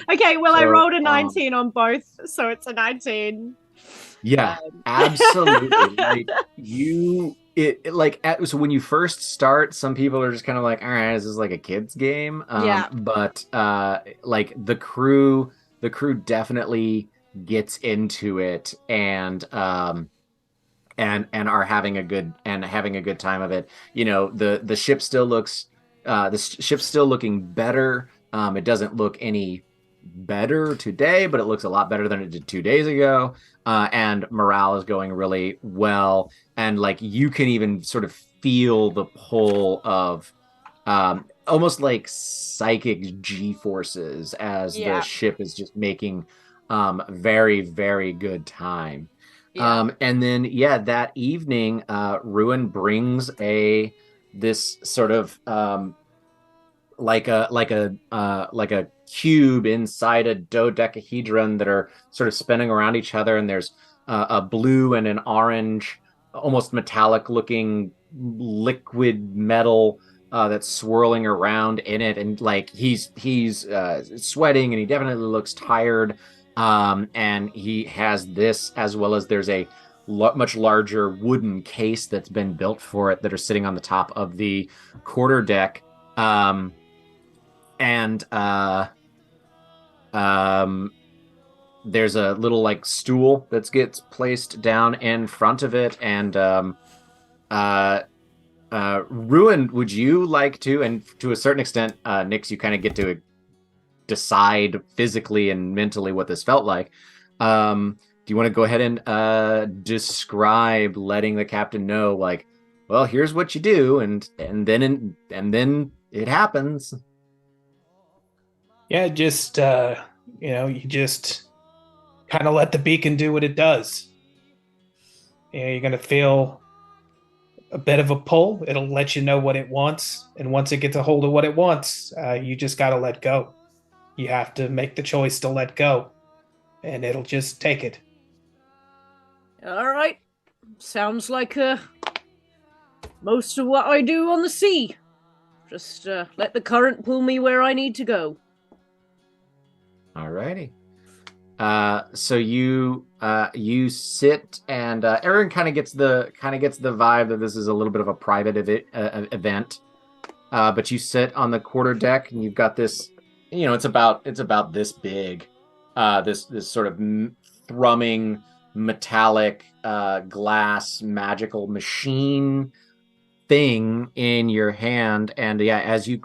S3: okay, well, I rolled a 19 on both, so it's a 19.
S1: Yeah, absolutely. So when you first start, some people are just kind of like, all right, this is like a kid's game. But like the crew definitely gets into it and are having a good time of it. The ship still looks looking better. It doesn't look any better today, but it looks a lot better than it did 2 days ago. And morale is going really well. And like you can even sort of feel the pull of almost like psychic G-forces as the ship is just making very, very good time. Yeah. And then that evening, Ruin brings this sort of like a cube inside a dodecahedron that are sort of spinning around each other, and there's a blue and an orange, almost metallic looking liquid metal that's swirling around in it, and like he's sweating and he definitely looks tired, and he has this, as well as there's a much larger wooden case that's been built for it that are sitting on the top of the quarterdeck. There's a little like stool that gets placed down in front of it, and Ruin, would you like to, and to a certain extent, Nix, you kind of get to decide physically and mentally what this felt like. Do you want to go ahead and describe letting the captain know, like, well, here's what you do, and then it happens.
S5: Yeah, just you just kind of let the beacon do what it does. You're gonna feel a bit of a pull. It'll let you know what it wants, and once it gets a hold of what it wants, you just gotta let go. You have to make the choice to let go, and it'll just take it.
S3: All right, sounds like most of what I do on the sea. Just let the current pull me where I need to go.
S1: Alrighty. So you sit, and Aaron kind of gets the vibe that this is a little bit of a private event. But you sit on the quarter deck, and you've got this. It's about this big. This sort of thrumming metallic glass magical machine thing in your hand, and yeah, as you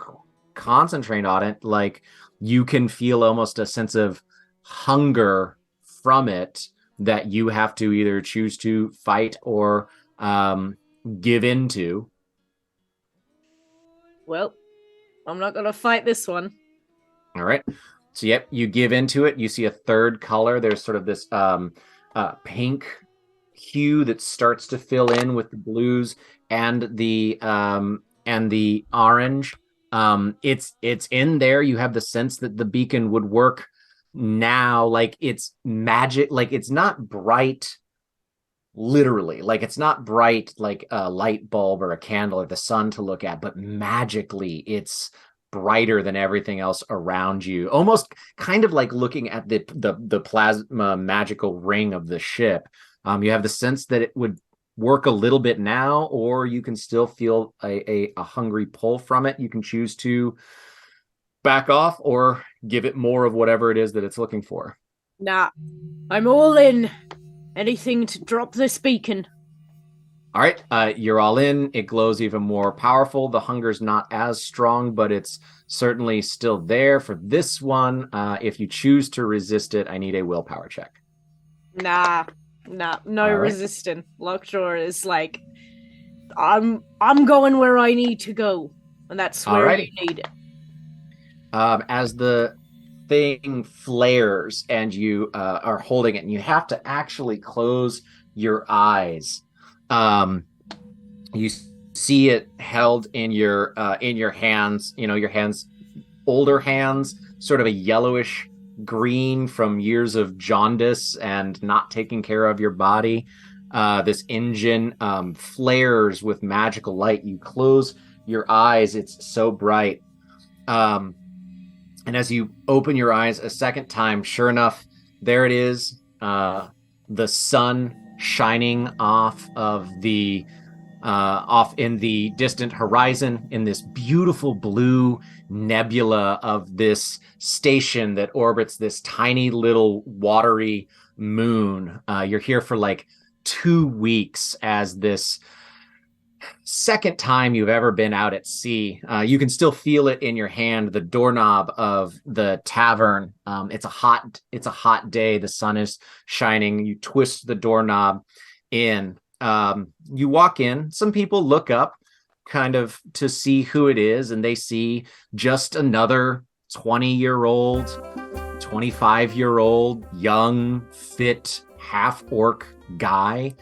S1: concentrate on it, like you can feel almost a sense of hunger from it that you have to either choose to fight or give into.
S3: Well, I'm not gonna fight this one.
S1: All right. So yep, you give into it. You see a third color. There's sort of this pink hue that starts to fill in with the blues and the orange. It's in there. You have the sense that the beacon would work now, like it's magic, like it's not bright literally, like it's not bright like a light bulb or a candle or the sun to look at, but magically it's brighter than everything else around you, almost kind of like looking at the plasma magical ring of the ship. You have the sense that it would work a little bit now, or you can still feel a hungry pull from it. You can choose to back off or give it more of whatever it is that it's looking for.
S3: Nah, I'm all in. Anything to drop this beacon.
S1: All right, you're all in. It glows even more powerful. The hunger's not as strong, but it's certainly still there for this one. If you choose to resist it, I need a willpower check.
S3: No
S1: right.
S3: resisting. Lockjaw is like, I'm going where I need to go, and that's where
S1: Alrighty.
S3: you need it.
S1: As the thing flares and you are holding it, and you have to actually close your eyes. You see it held in your hands. Your hands, older hands, sort of a yellowish green from years of jaundice and not taking care of your body. This engine flares with magical light. You close your eyes. It's so bright. And as you open your eyes a second time, sure enough, there it is. The sun shining off in the distant horizon in this beautiful blue nebula of this station that orbits this tiny little watery moon. You're here for like 2 weeks as this second time you've ever been out at sea. You can still feel it in your hand, the doorknob of the tavern. It's a hot day. The sun is shining. You twist the doorknob in. You walk in. Some people look up kind of to see who it is, and they see just another 20-year-old, 25-year-old, young, fit, half-orc guy.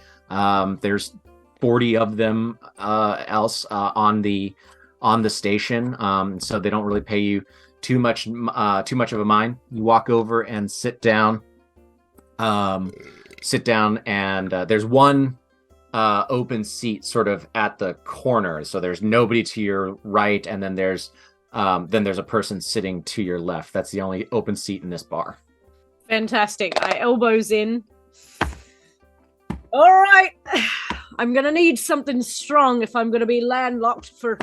S1: There's 40 of them else on the station, so they don't really pay you too much of a mind. You walk over and sit down, and there's one open seat sort of at the corner, so there's nobody to your right, and then there's a person sitting to your left. That's the only open seat in this bar.
S3: Fantastic. I elbows in. All right. I'm gonna need something strong if I'm gonna be landlocked for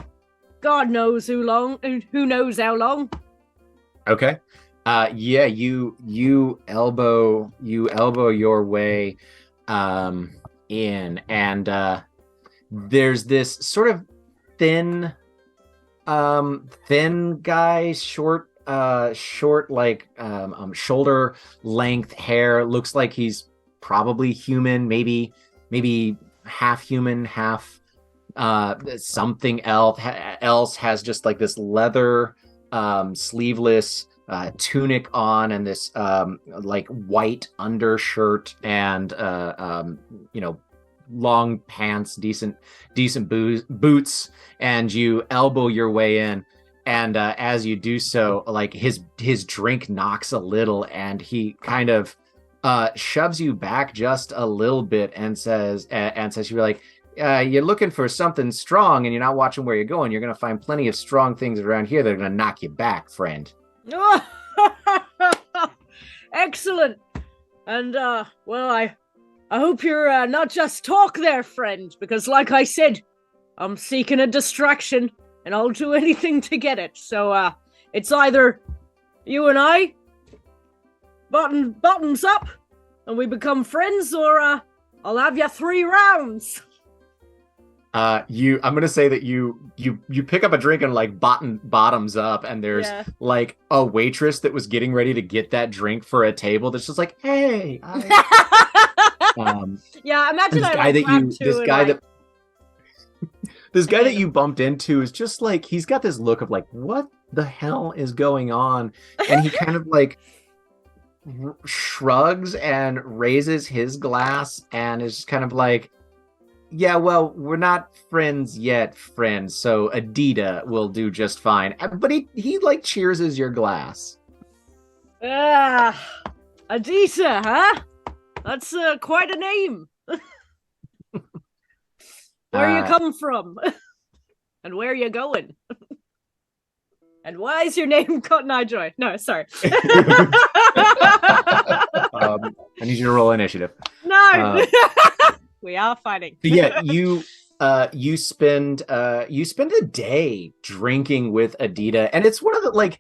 S3: God knows who long. Who knows how long?
S1: Okay. Yeah. You elbow your way in, and there's this sort of thin guy, short like shoulder length hair. Looks like he's probably human, maybe half human, half something else. Has just like this leather sleeveless tunic on, and this like white undershirt, and long pants, decent boots, and you elbow your way in. And as you do so, like his drink knocks a little, and he kind of shoves you back just a little bit and says you're like, you're looking for something strong and you're not watching where you're going, you're going to find plenty of strong things around here that are going to knock you back, friend.
S3: Excellent. And, well, I hope you're not just talk there, friend, because like I said, I'm seeking a distraction, and I'll do anything to get it. So, it's either you and I bottoms up, and we become friends, or, I'll have you 3 rounds.
S1: I'm gonna say that you pick up a drink and like bottoms up, and there's like a waitress that was getting ready to get that drink for a table that's just like, hey,
S3: yeah, imagine
S1: this guy that you bumped into is just like, he's got this look of like, what the hell is going on? And he kind of like shrugs and raises his glass and is just kind of like, yeah, well, we're not friends yet, friend, so Adita will do just fine. But he like cheerses your glass.
S3: Adita, huh? That's quite a name. Where you come from? And where you going? And why is your name Cotton Eye Joy? No, sorry.
S1: I need you to roll initiative.
S3: No. We are fighting.
S1: Yeah, you spend a day drinking with Adita, and it's one of the like,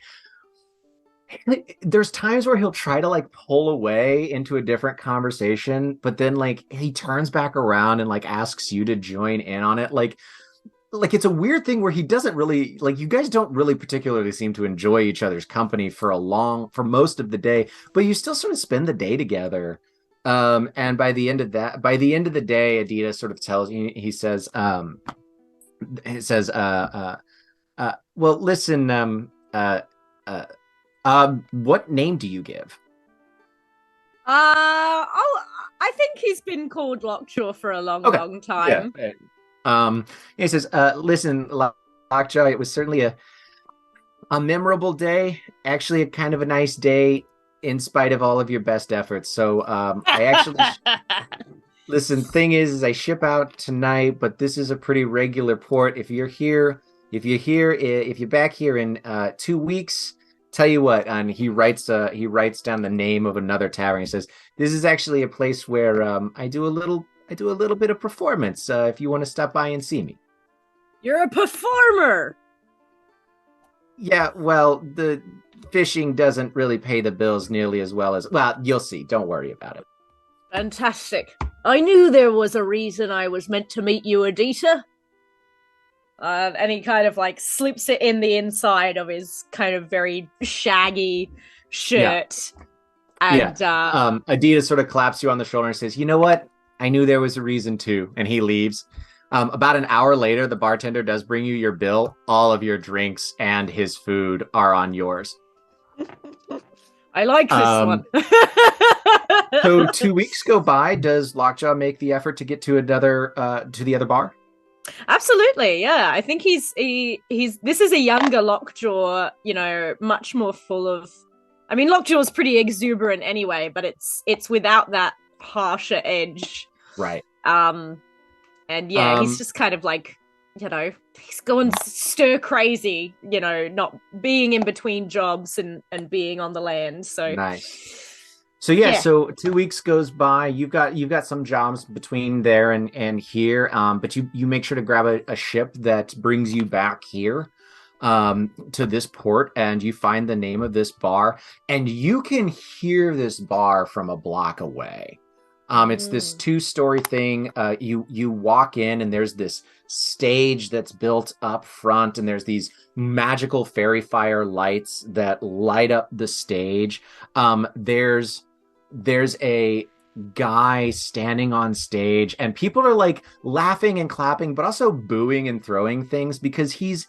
S1: there's times where he'll try to like pull away into a different conversation, but then like he turns back around and like asks you to join in on it. Like it's a weird thing where he doesn't really, like, you guys don't really particularly seem to enjoy each other's company for most of the day, but you still sort of spend the day together. And by the end of the day, Adita sort of tells you, he says, well, listen, what name do you give?
S3: I think he's been called Lockjaw for a long time.
S1: Yeah. He says, listen, Lockjaw, it was certainly a memorable day, actually a kind of a nice day, in spite of all of your best efforts. So I actually listen, thing is I ship out tonight, but this is a pretty regular port. If you're back here in 2 weeks, tell you what, and he writes down the name of another tavern. He says, this is actually a place where I do a little bit of performance, if you want to stop by and see me.
S3: You're a performer.
S1: Yeah, well, the fishing doesn't really pay the bills nearly as well as... Well, you'll see. Don't worry about it.
S3: Fantastic. I knew there was a reason I was meant to meet you, Adita. And he kind of like slips it in the inside of his kind of very shaggy shirt. Yeah. And
S1: Adita sort of claps you on the shoulder and says, you know what? I knew there was a reason too. And he leaves. About an hour later, the bartender does bring you your bill. All of your drinks and his food are on yours.
S3: I like this one.
S1: So 2 weeks go by. Does Lockjaw make the effort to get to the other bar?
S3: Absolutely, yeah. I think he's this is a younger Lockjaw, much more full of... I mean, Lockjaw's pretty exuberant anyway, but it's without that harsher edge.
S1: Right.
S3: And yeah, he's just kind of like, he's going stir crazy, not being in between jobs and being on the land. So
S1: nice. So yeah, so 2 weeks goes by. You've got some jobs between there and here, but you make sure to grab a ship that brings you back here to this port, and you find the name of this bar, and you can hear this bar from a block away. It's this 2-story thing. You walk in and there's this stage that's built up front, and there's these magical fairy fire lights that light up the stage. There's a guy standing on stage, and people are like laughing and clapping, but also booing and throwing things because it's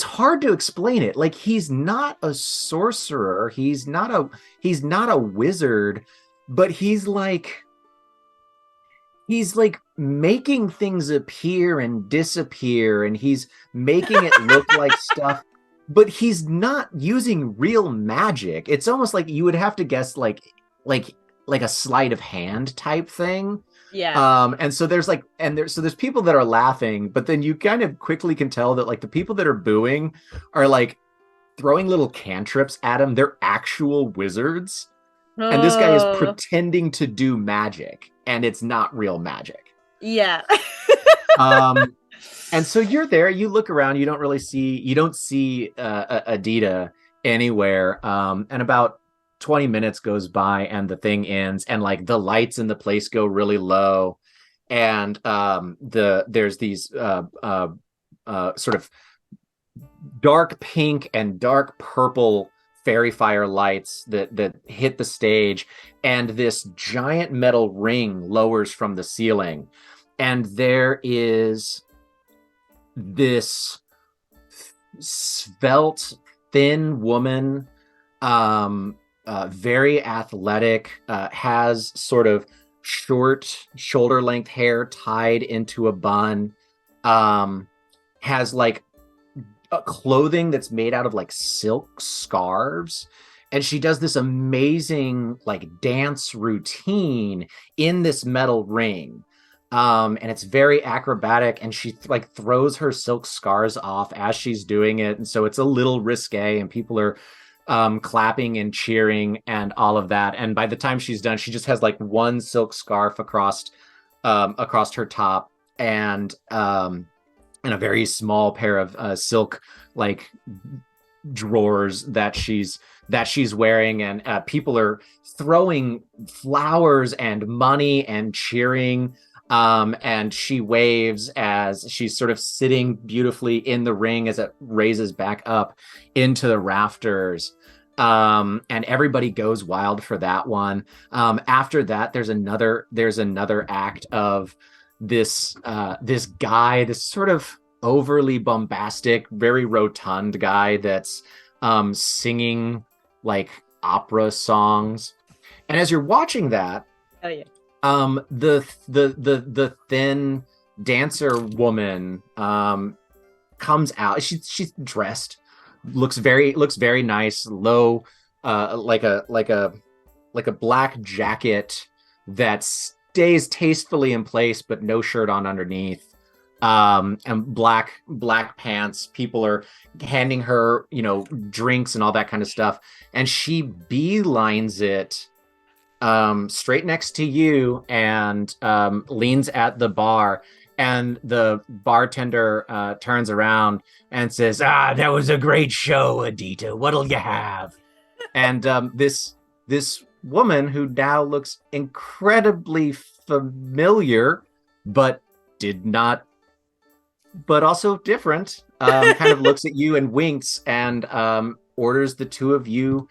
S1: hard to explain it. Like, he's not a sorcerer. He's not a wizard. But he's like making things appear and disappear, and he's making it look like stuff, but he's not using real magic. It's almost like you would have to guess like a sleight of hand type thing.
S3: Yeah.
S1: And so there's people that are laughing, but then you kind of quickly can tell that like the people that are booing are like throwing little cantrips at him. They're actual wizards. And this guy is pretending to do magic, and it's not real magic.
S3: Yeah.
S1: And so you're there, you look around, you don't see Adita anywhere. And about 20 minutes goes by and the thing ends, and like the lights in the place go really low. And there's these sort of dark pink and dark purple fairy fire lights that hit the stage, and this giant metal ring lowers from the ceiling, and there is this svelte, thin woman, very athletic, has sort of short shoulder length hair tied into a bun, has like clothing that's made out of like silk scarves, and she does this amazing like dance routine in this metal ring, and it's very acrobatic, and she like throws her silk scarves off as she's doing it, and so it's a little risque, and people are clapping and cheering and all of that. And by the time she's done, she just has like one silk scarf across her top, and a very small pair of silk like drawers that she's wearing, and people are throwing flowers and money and cheering, and she waves as she's sort of sitting beautifully in the ring as it raises back up into the rafters, and everybody goes wild for that one. After that, there's another act of this guy, this sort of overly bombastic, very rotund guy that's singing like opera songs. And as you're watching that,
S3: Oh yeah.
S1: the thin dancer woman comes out. She's dressed, looks very nice, low, like a black jacket that stays tastefully in place, but no shirt on underneath, and black pants. People are handing her, drinks and all that kind of stuff, and she beelines it straight next to you, and leans at the bar, and the bartender turns around and says, that was a great show, Adita, what'll you have? And this woman, who now looks incredibly familiar but also different, kind of looks at you and winks, and orders the two of you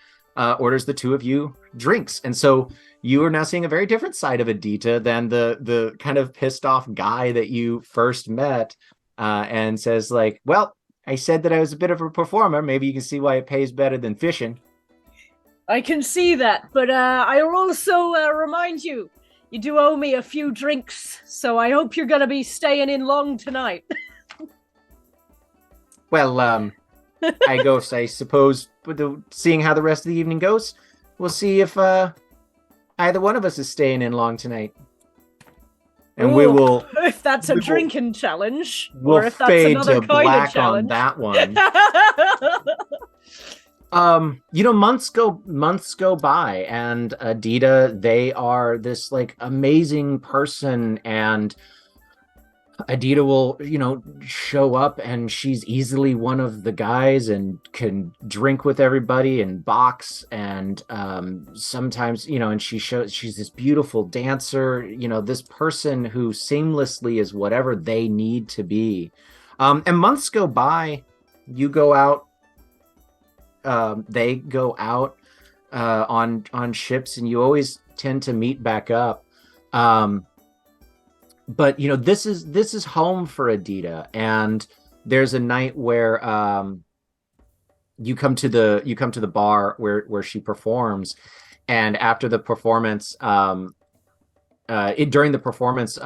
S1: drinks. And so you are now seeing a very different side of Adita than the kind of pissed off guy that you first met, and says like, well, I said that I was a bit of a performer. Maybe you can see why it pays better than fishing.
S3: I can see that, but I'll also remind you, you do owe me a few drinks, so I hope you're gonna be staying in long tonight.
S1: Well, I suppose, seeing how the rest of the evening goes, we'll see if either one of us is staying in long tonight. And we will...
S3: If that's a drinking challenge,
S1: we'll
S3: or if that's
S1: fade
S3: another
S1: to
S3: kind
S1: black
S3: of challenge.
S1: on that one. Months go by, and Adita, they are this like amazing person, and Adita will, show up, and she's easily one of the guys and can drink with everybody and box, and sometimes, and she's this beautiful dancer, this person who seamlessly is whatever they need to be. And months go by, you go out, they go out on ships, and you always tend to meet back up. But this is home for Adita, and there's a night where you come to the bar where she performs, and after the performance, during the performance,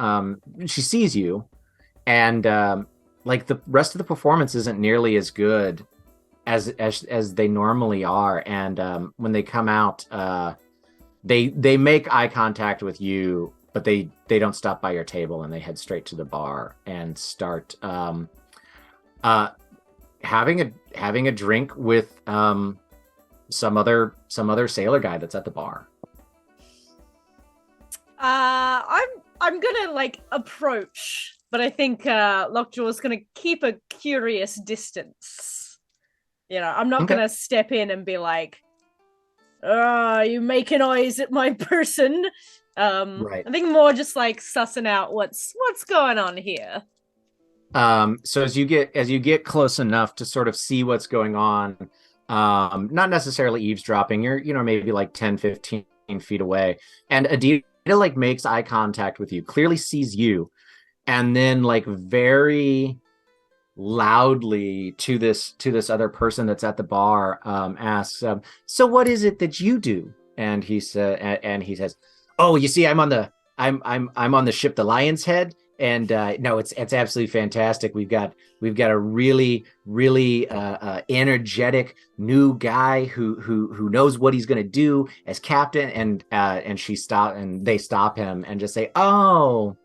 S1: she sees you, and like the rest of the performance isn't nearly as good as they normally are, and when they come out, they make eye contact with you. but they don't stop by your table, and they head straight to the bar and start having a drink with some other sailor guy that's at the bar.
S3: I'm gonna like approach, but I think Lockjaw's gonna keep a curious distance. You know, I'm not gonna step in and be like, you making eyes at my person.
S1: Right.
S3: I think more just like sussing out what's going on here.
S1: So as you get close enough to sort of see what's going on, not necessarily eavesdropping, you're maybe like 10, 15 feet away, and Adita like makes eye contact with you, clearly sees you, and then like very loudly to this other person that's at the bar asks, so what is it that you do? And he says, oh, you see, I'm on the ship the Lion's Head, and no, it's absolutely fantastic. We've got a really energetic new guy who knows what he's going to do as captain, and they stop him and just say, oh,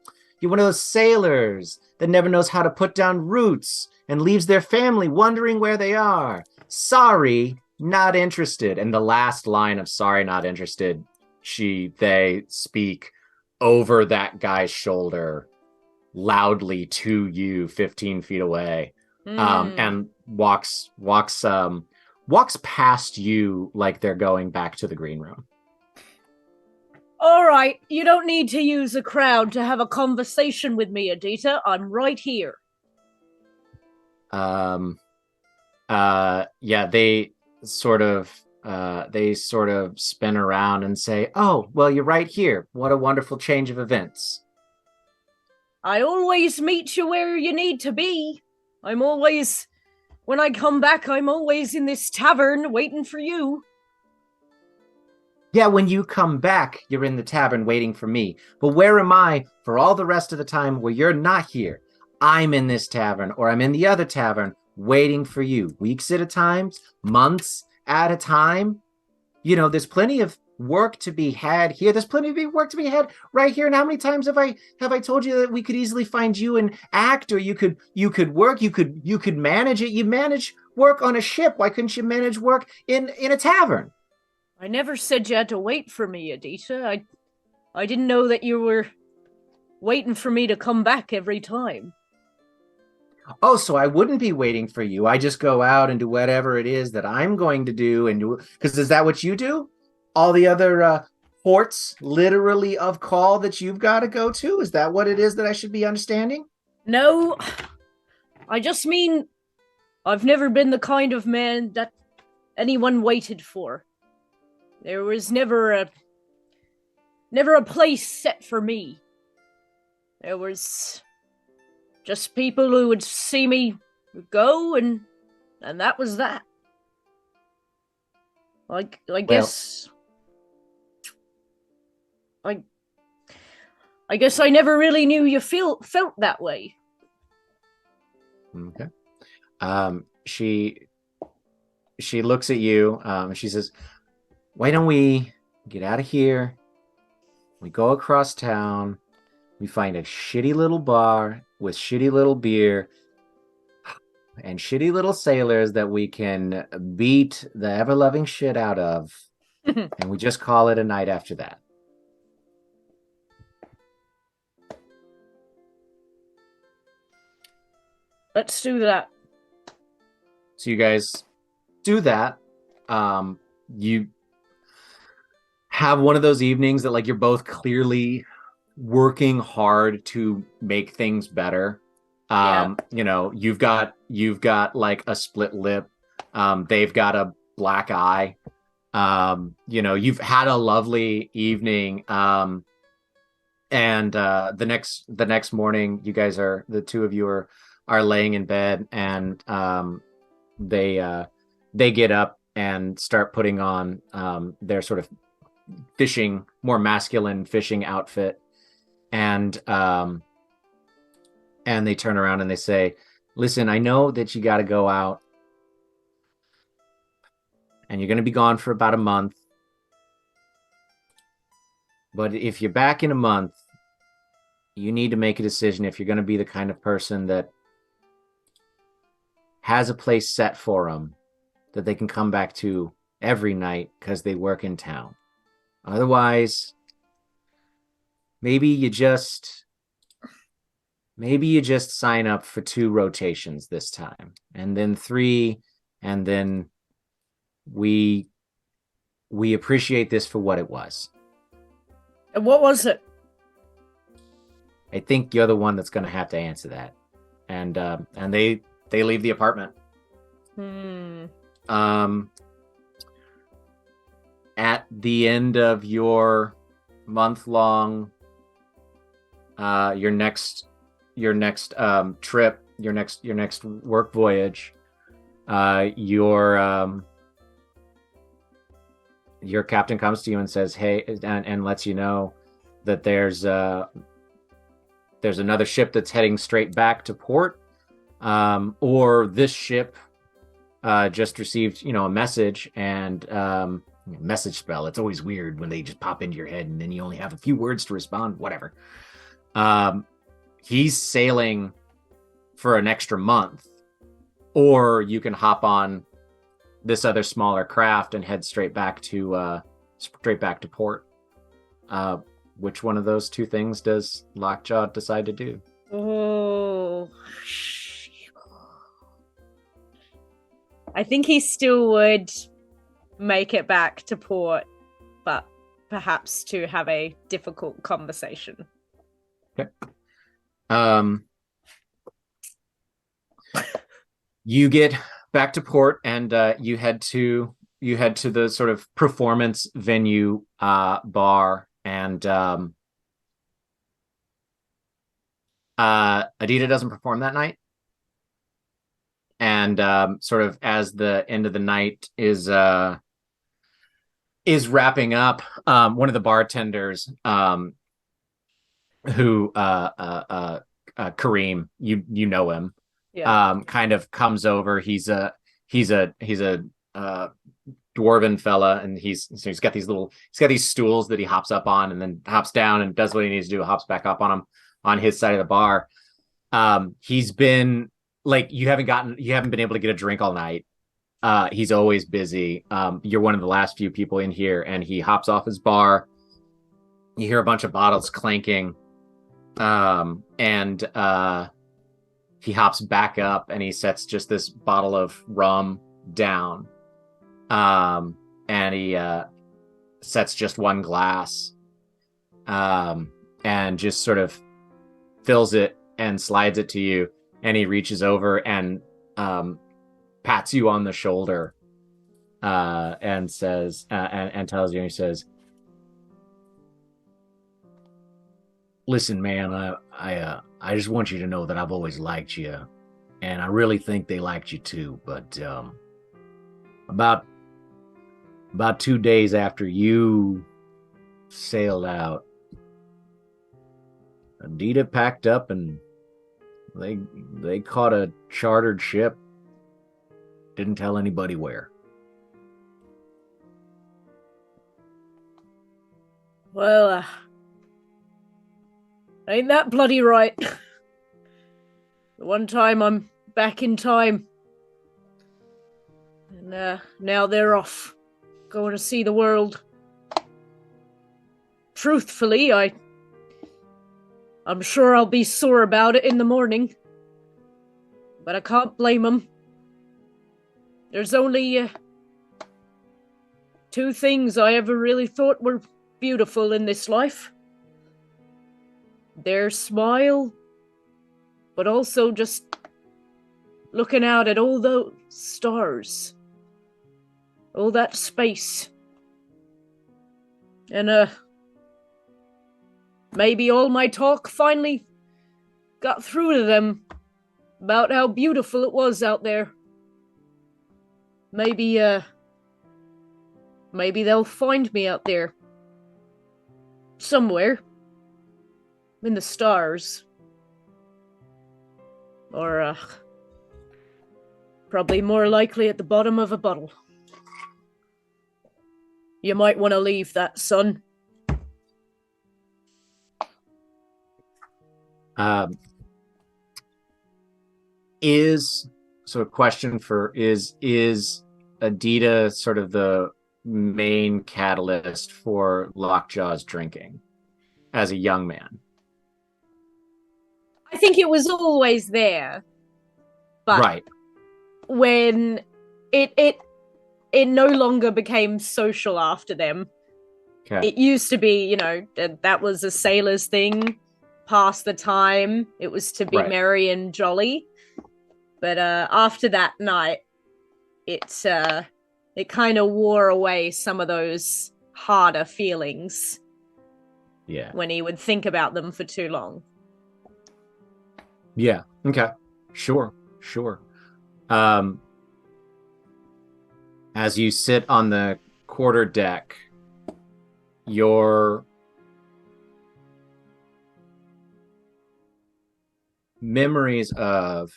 S1: you're one of those sailors that never knows how to put down roots and leaves their family wondering where they are. Sorry, not interested. And the last line of sorry, not interested, they speak over that guy's shoulder loudly to you 15 feet away, and walks past you like they're going back to the green room.
S3: All right, you don't need to use a crowd to have a conversation with me, Adita. I'm right here.
S1: Yeah, they sort of spin around and say, oh, well, you're right here. What a wonderful change of events.
S3: I always meet you where you need to be. When I come back, I'm always in this tavern waiting for you.
S1: Yeah, when you come back, you're in the tavern waiting for me. But where am I for all the rest of the time where you're not here? I'm in this tavern, or I'm in the other tavern waiting for you. Weeks at a time, months at a time. You know, there's plenty of work to be had here. There's plenty of work to be had right here. And how many times have I told you that we could easily find you an act, or you could work, you could manage it. You manage work on a ship. Why couldn't you manage work in a tavern?
S3: I never said you had to wait for me, Adita. I didn't know that you were waiting for me to come back every time.
S1: Oh, so I wouldn't be waiting for you. I just go out and do whatever it is that I'm going to do, and do, because is that what you do? All the other ports, literally, of call that you've got to go to? Is that what it is that I should be understanding?
S3: No, I just mean I've never been the kind of man that anyone waited for. There was never a place set for me. There was just people who would see me go, and that was that. I guess I guess I never really knew you felt that way.
S1: Okay. She looks at you. She says, why don't we get out of here? We go across town. We find a shitty little bar with shitty little beer and shitty little sailors that we can beat the ever-loving shit out of. And we just call it a night after that.
S3: Let's do that.
S1: So you guys do that. You have one of those evenings that like you're both clearly working hard to make things better. You know, you've got like a split lip. They've got a black eye. You know, you've had a lovely evening. And the next morning, the two of you are laying in bed, and they get up and start putting on their sort of more masculine fishing outfit, and they turn around and they say, listen, I know that you got to go out and you're going to be gone for about a month, but if you're back in a month, you need to make a decision if you're going to be the kind of person that has a place set for them that they can come back to every night because they work in town. Otherwise, maybe you just sign up for 2 rotations this time, and then 3, and then we appreciate this for what it was.
S3: And what was it?
S1: I think you're the one that's going to have to answer that. And they leave the apartment. At the end of your month-long, your next trip, your next work voyage, your captain comes to you and says, "Hey," and lets you know that there's another ship that's heading straight back to port, or this ship just received, a message, and message spell. It's always weird when they just pop into your head and then you only have a few words to respond. Whatever. He's sailing for an extra month, or you can hop on this other smaller craft and head straight back to port. Which one of those 2 things does Lockjaw decide to do?
S3: Oh, I think he still would make it back to port, but perhaps to have a difficult conversation.
S1: Okay. You get back to port, and you head to the sort of performance venue bar, and Adita doesn't perform that night. And sort of as the end of the night is wrapping up, one of the bartenders, who Kareem, you know him,
S3: Yeah.
S1: kind of comes over. He's a dwarven fella, and he's got these stools that he hops up on and then hops down and does what he needs to do, hops back up on him on his side of the bar. He's been like, you haven't been able to get a drink all night. He's always busy. You're one of the last few people in here, and he hops off his bar. You hear a bunch of bottles clanking. And he hops back up, and he sets just this bottle of rum down. And he sets just one glass, and just sort of fills it and slides it to you. And he reaches over and pats you on the shoulder, and says, and tells you, and he says, "Listen, man, I just want you to know that I've always liked you, and I really think they liked you too. But about 2 days after you sailed out, Adita packed up and they caught a chartered ship. Didn't tell anybody where."
S3: Well, ain't that bloody right? The one time I'm back in time, and now they're off, going to see the world. Truthfully, I'm sure I'll be sore about it in the morning, but I can't blame them. There's only 2 things I ever really thought were beautiful in this life. Their smile, but also just looking out at all those stars, all that space. And maybe all my talk finally got through to them about how beautiful it was out there. Maybe they'll find me out there somewhere in the stars, or probably more likely at the bottom of a bottle. You might want to leave that, son.
S1: Um, is so a question for is Adita sort of the main catalyst for Lockjaw's drinking as a young man?
S3: I think it was always there, but
S1: Right.
S3: when it no longer became social after them.
S1: Okay.
S3: It used to be, that was a sailor's thing, pass the time. It was to be
S1: Right.
S3: merry and jolly. But after that night, it kind of wore away some of those harder feelings.
S1: Yeah.
S3: When he would think about them for too long.
S1: Yeah. Okay. Sure. As you sit on the quarter deck, your memories of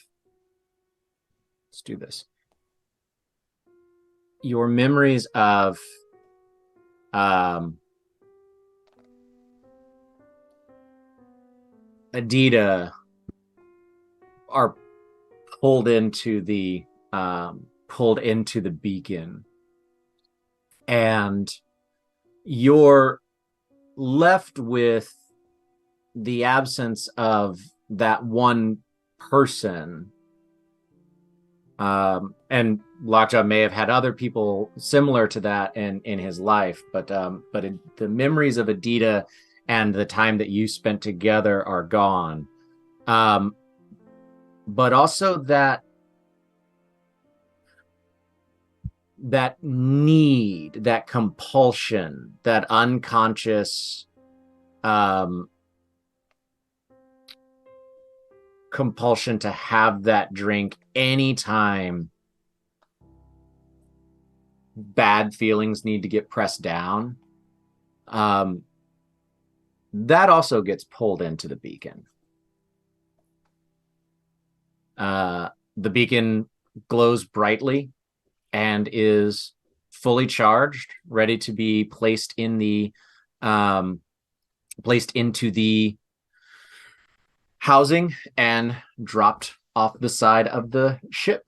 S1: let's do this. Your memories of Adita are pulled into the beacon, and you're left with the absence of that one person. And Lockjaw may have had other people similar to that in his life, but the memories of Adita and the time that you spent together are gone. But also that need, that compulsion, that unconscious compulsion to have that drink anytime bad feelings need to get pressed down. That also gets pulled into the beacon. The beacon glows brightly and is fully charged, ready to be placed into the housing and dropped off the side of the ship.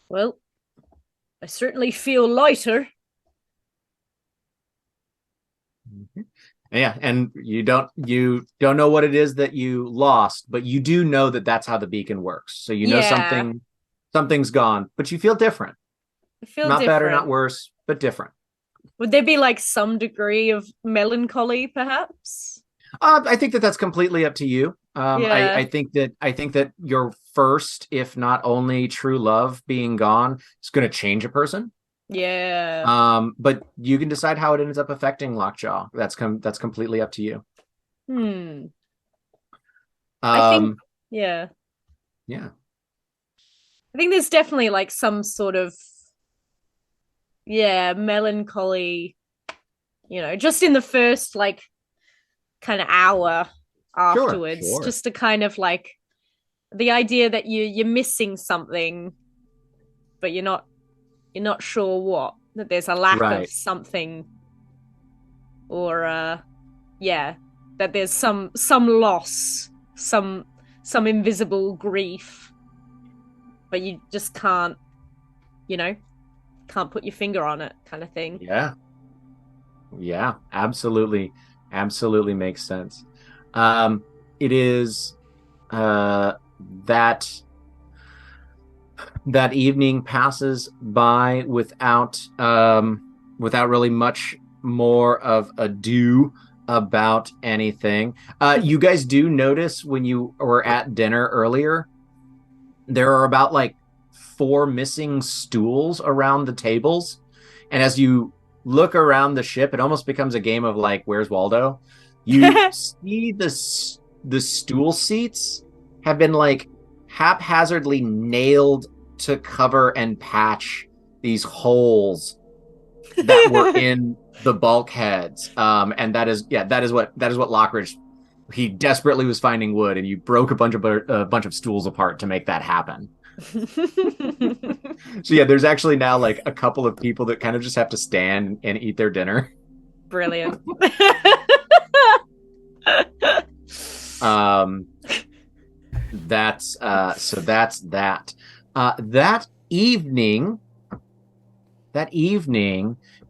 S3: Well, I certainly feel lighter.
S1: Mm-hmm. Yeah, and you don't know what it is that you lost, but you do know that that's how the beacon works. So you know something's gone, but you feel different.
S3: I feel
S1: not
S3: different.
S1: Better, not worse, but different.
S3: Would there be like some degree of melancholy, perhaps?
S1: I think that's completely up to you.
S3: Yeah.
S1: I think that your first, if not only, true love being gone is going to change a person.
S3: Yeah.
S1: But you can decide how it ends up affecting Lockjaw. That's completely up to you.
S3: I think, yeah.
S1: Yeah.
S3: I think there's definitely like some sort of, melancholy, just in the first like kind of hour afterwards,
S1: Sure.
S3: just to kind of like the idea that you're missing something, but you're not sure what, that there's a lack of something, or that there's some loss, some invisible grief, but you just can't put your finger on it, kind of thing.
S1: Yeah, absolutely makes sense. It is that evening passes by without really much more of ado about anything. You guys do notice when you were at dinner earlier, there are about like 4 missing stools around the tables, and as you look around the ship, it almost becomes a game of like, where's Waldo? You see the stool seats have been like haphazardly nailed to cover and patch these holes that were in the bulkheads. And that is what Lockridge, he desperately was finding wood, and you broke a bunch of stools apart to make that happen. So yeah, there's actually now like a couple of people that kind of just have to stand and eat their dinner.
S3: Brilliant.
S1: That's that's that. That evening,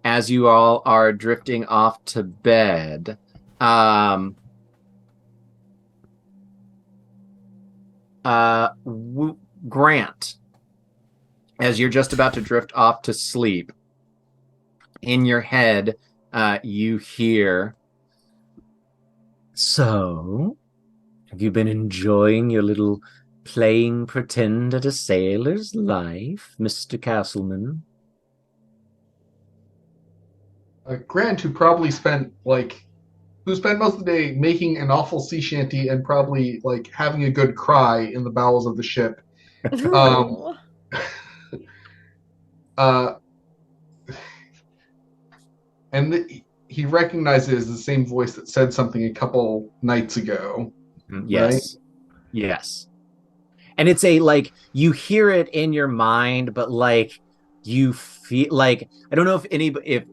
S1: as you all are drifting off to bed, Grant, as you're just about to drift off to sleep, in your head, you hear, "So, have you been enjoying your little playing pretend at a sailor's life, Mr. Castleman?"
S4: Grant, who spent most of the day making an awful sea shanty and probably like having a good cry in the bowels of the ship. Um, he recognizes the same voice that said something a couple nights ago.
S1: Yes.
S4: Right?
S1: Yes. And it's like you hear it in your mind, but like you feel like, I don't know if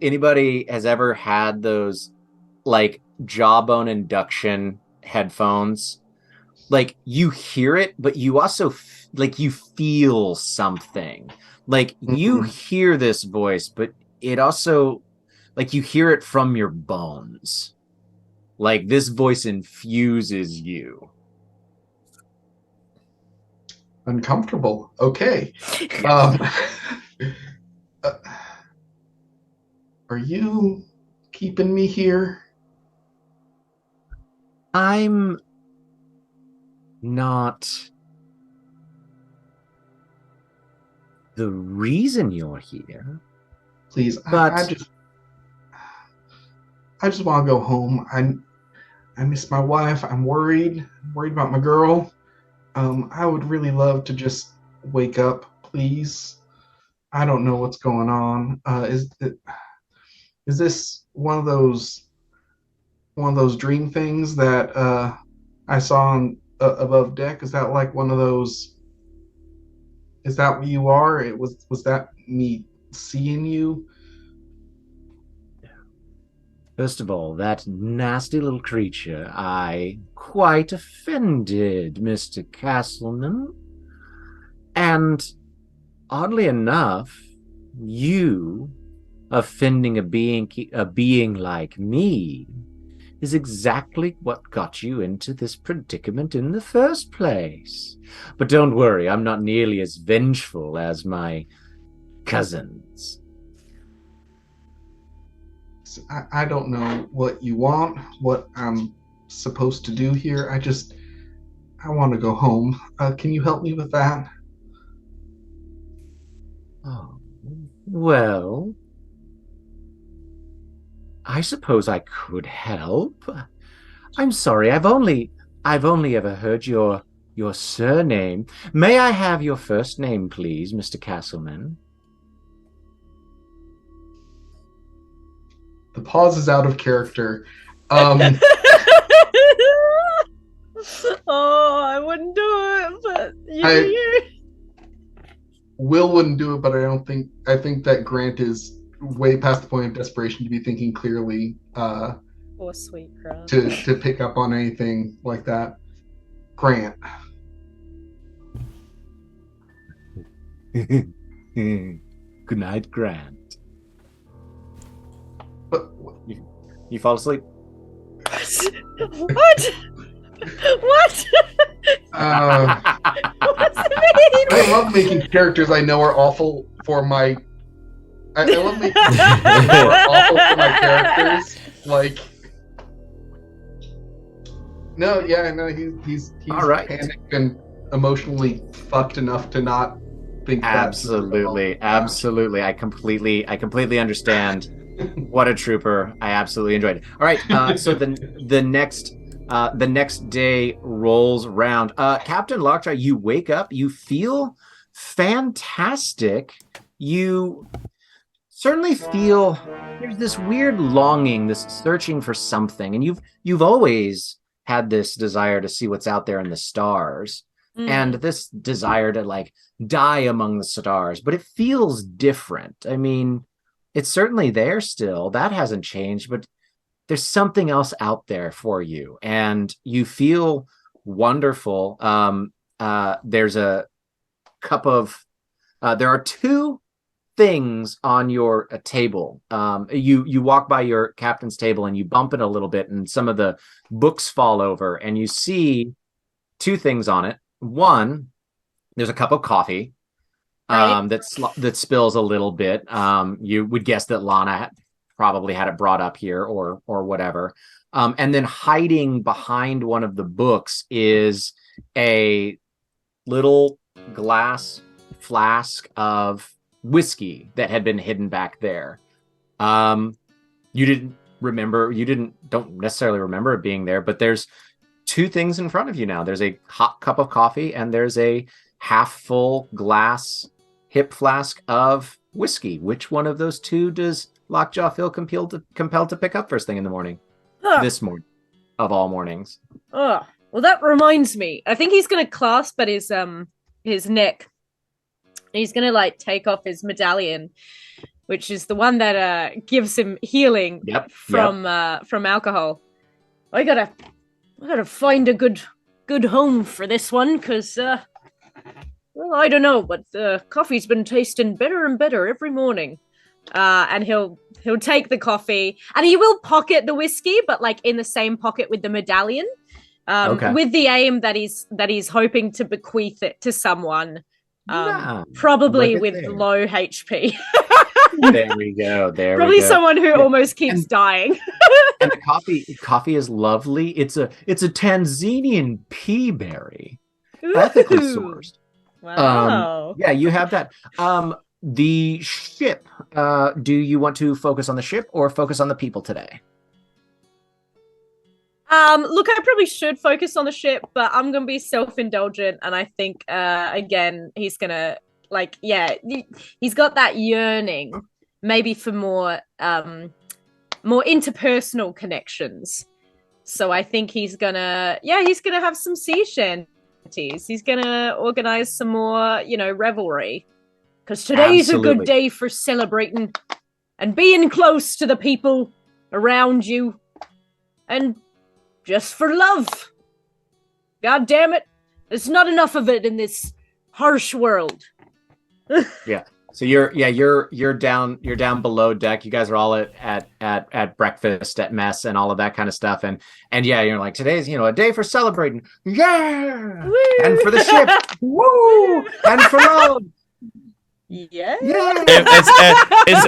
S1: anybody has ever had those like jawbone induction headphones. Like you hear it, but you also like you feel something. Like you hear this voice, but it also, like, you hear it from your bones. Like this voice infuses you.
S4: Uncomfortable. Okay. Are you keeping me here?
S1: I'm not the reason you're here.
S4: Please,
S1: but
S4: I just want to go home. I miss my wife. I'm worried about my girl. I would really love to just wake up, please. I don't know what's going on. Is this one of those dream things that I saw on above deck? Is that like one of those? Is that what you are? Was that me seeing you?
S1: First of all, that nasty little creature, I quite offended, Mr. Castleman. And oddly enough, you offending a being like me is exactly what got you into this predicament in the first place. But don't worry, I'm not nearly as vengeful as my cousins.
S4: I don't know what you want, what I'm supposed to do here. I want to go home. Can you help me with that?
S1: Oh, well, I suppose I could help. I'm sorry, I've only ever heard your surname. May I have your first name, please, Mr. Castleman?
S4: The pause is out of character.
S3: Oh, I wouldn't do it, but you.
S4: Will wouldn't do it, but I think that Grant is way past the point of desperation to be thinking clearly.
S3: Oh, sweet crap.
S4: To pick up on anything like that. Grant.
S1: Good night, Grant.
S4: But
S1: you fall asleep?
S3: What? What? What's it mean?
S4: I love making characters I know are awful for my. I love making characters who are awful for my characters. Like, he's
S1: all right.
S4: Panicked and emotionally fucked enough to not think.
S1: Absolutely. I completely understand. What a trooper! I absolutely enjoyed it. All right, so the next day rolls around. Captain Lockjaw, you wake up. You feel fantastic. You certainly feel there's this weird longing, this searching for something, and you've always had this desire to see what's out there in the stars, and this desire to like die among the stars. But it feels different. I mean, it's certainly there still. That hasn't changed, but there's something else out there for you, and you feel wonderful. There's a cup of there are two things on your table. You walk by your captain's table and you bump it a little bit, and some of the books fall over, and you see two things on it. One, there's a cup of coffee
S3: Right.
S1: that spills a little bit. You would guess that Lana probably had it brought up here or whatever. And then hiding behind one of the books is a little glass flask of whiskey that had been hidden back there. You don't necessarily remember it being there, but there's two things in front of you now. There's a hot cup of coffee and there's a half full glass hip flask of whiskey. Which one of those two does Lockjaw feel compelled to pick up first thing in the morning?
S3: Ugh.
S1: This morning, of all mornings.
S3: Oh, well, that reminds me. I think he's gonna clasp at his neck. He's gonna like take off his medallion, which is the one that gives him healing from alcohol. I gotta find a good home for this one, because well, I don't know, but the coffee's been tasting better and better every morning. And he'll take the coffee, and he will pocket the whiskey, but like in the same pocket with the medallion, with the aim that he's hoping to bequeath it to someone, probably with low HP.
S1: There we go.
S3: Probably someone who almost keeps dying.
S1: And the coffee is lovely. It's a Tanzanian pea berry, ethically sourced.
S3: Wow.
S1: Yeah, you have that. The ship. Do you want to focus on the ship or focus on the people today?
S3: Look, I probably should focus on the ship, but I'm gonna be self-indulgent, and I think again he's gonna he's got that yearning, maybe for more interpersonal connections. So I think he's gonna have some sea shanties. He's gonna organize some more, revelry. Because today's a good day for celebrating and being close to the people around you. And just for love. God damn it. There's not enough of it in this harsh world.
S1: Yeah. So you're down below deck. You guys are all at breakfast at mess and all of that kind of stuff. And yeah, you're like, today's a day for celebrating. Yeah. Woo! And for the ship. Woo! And for love.
S3: Yeah.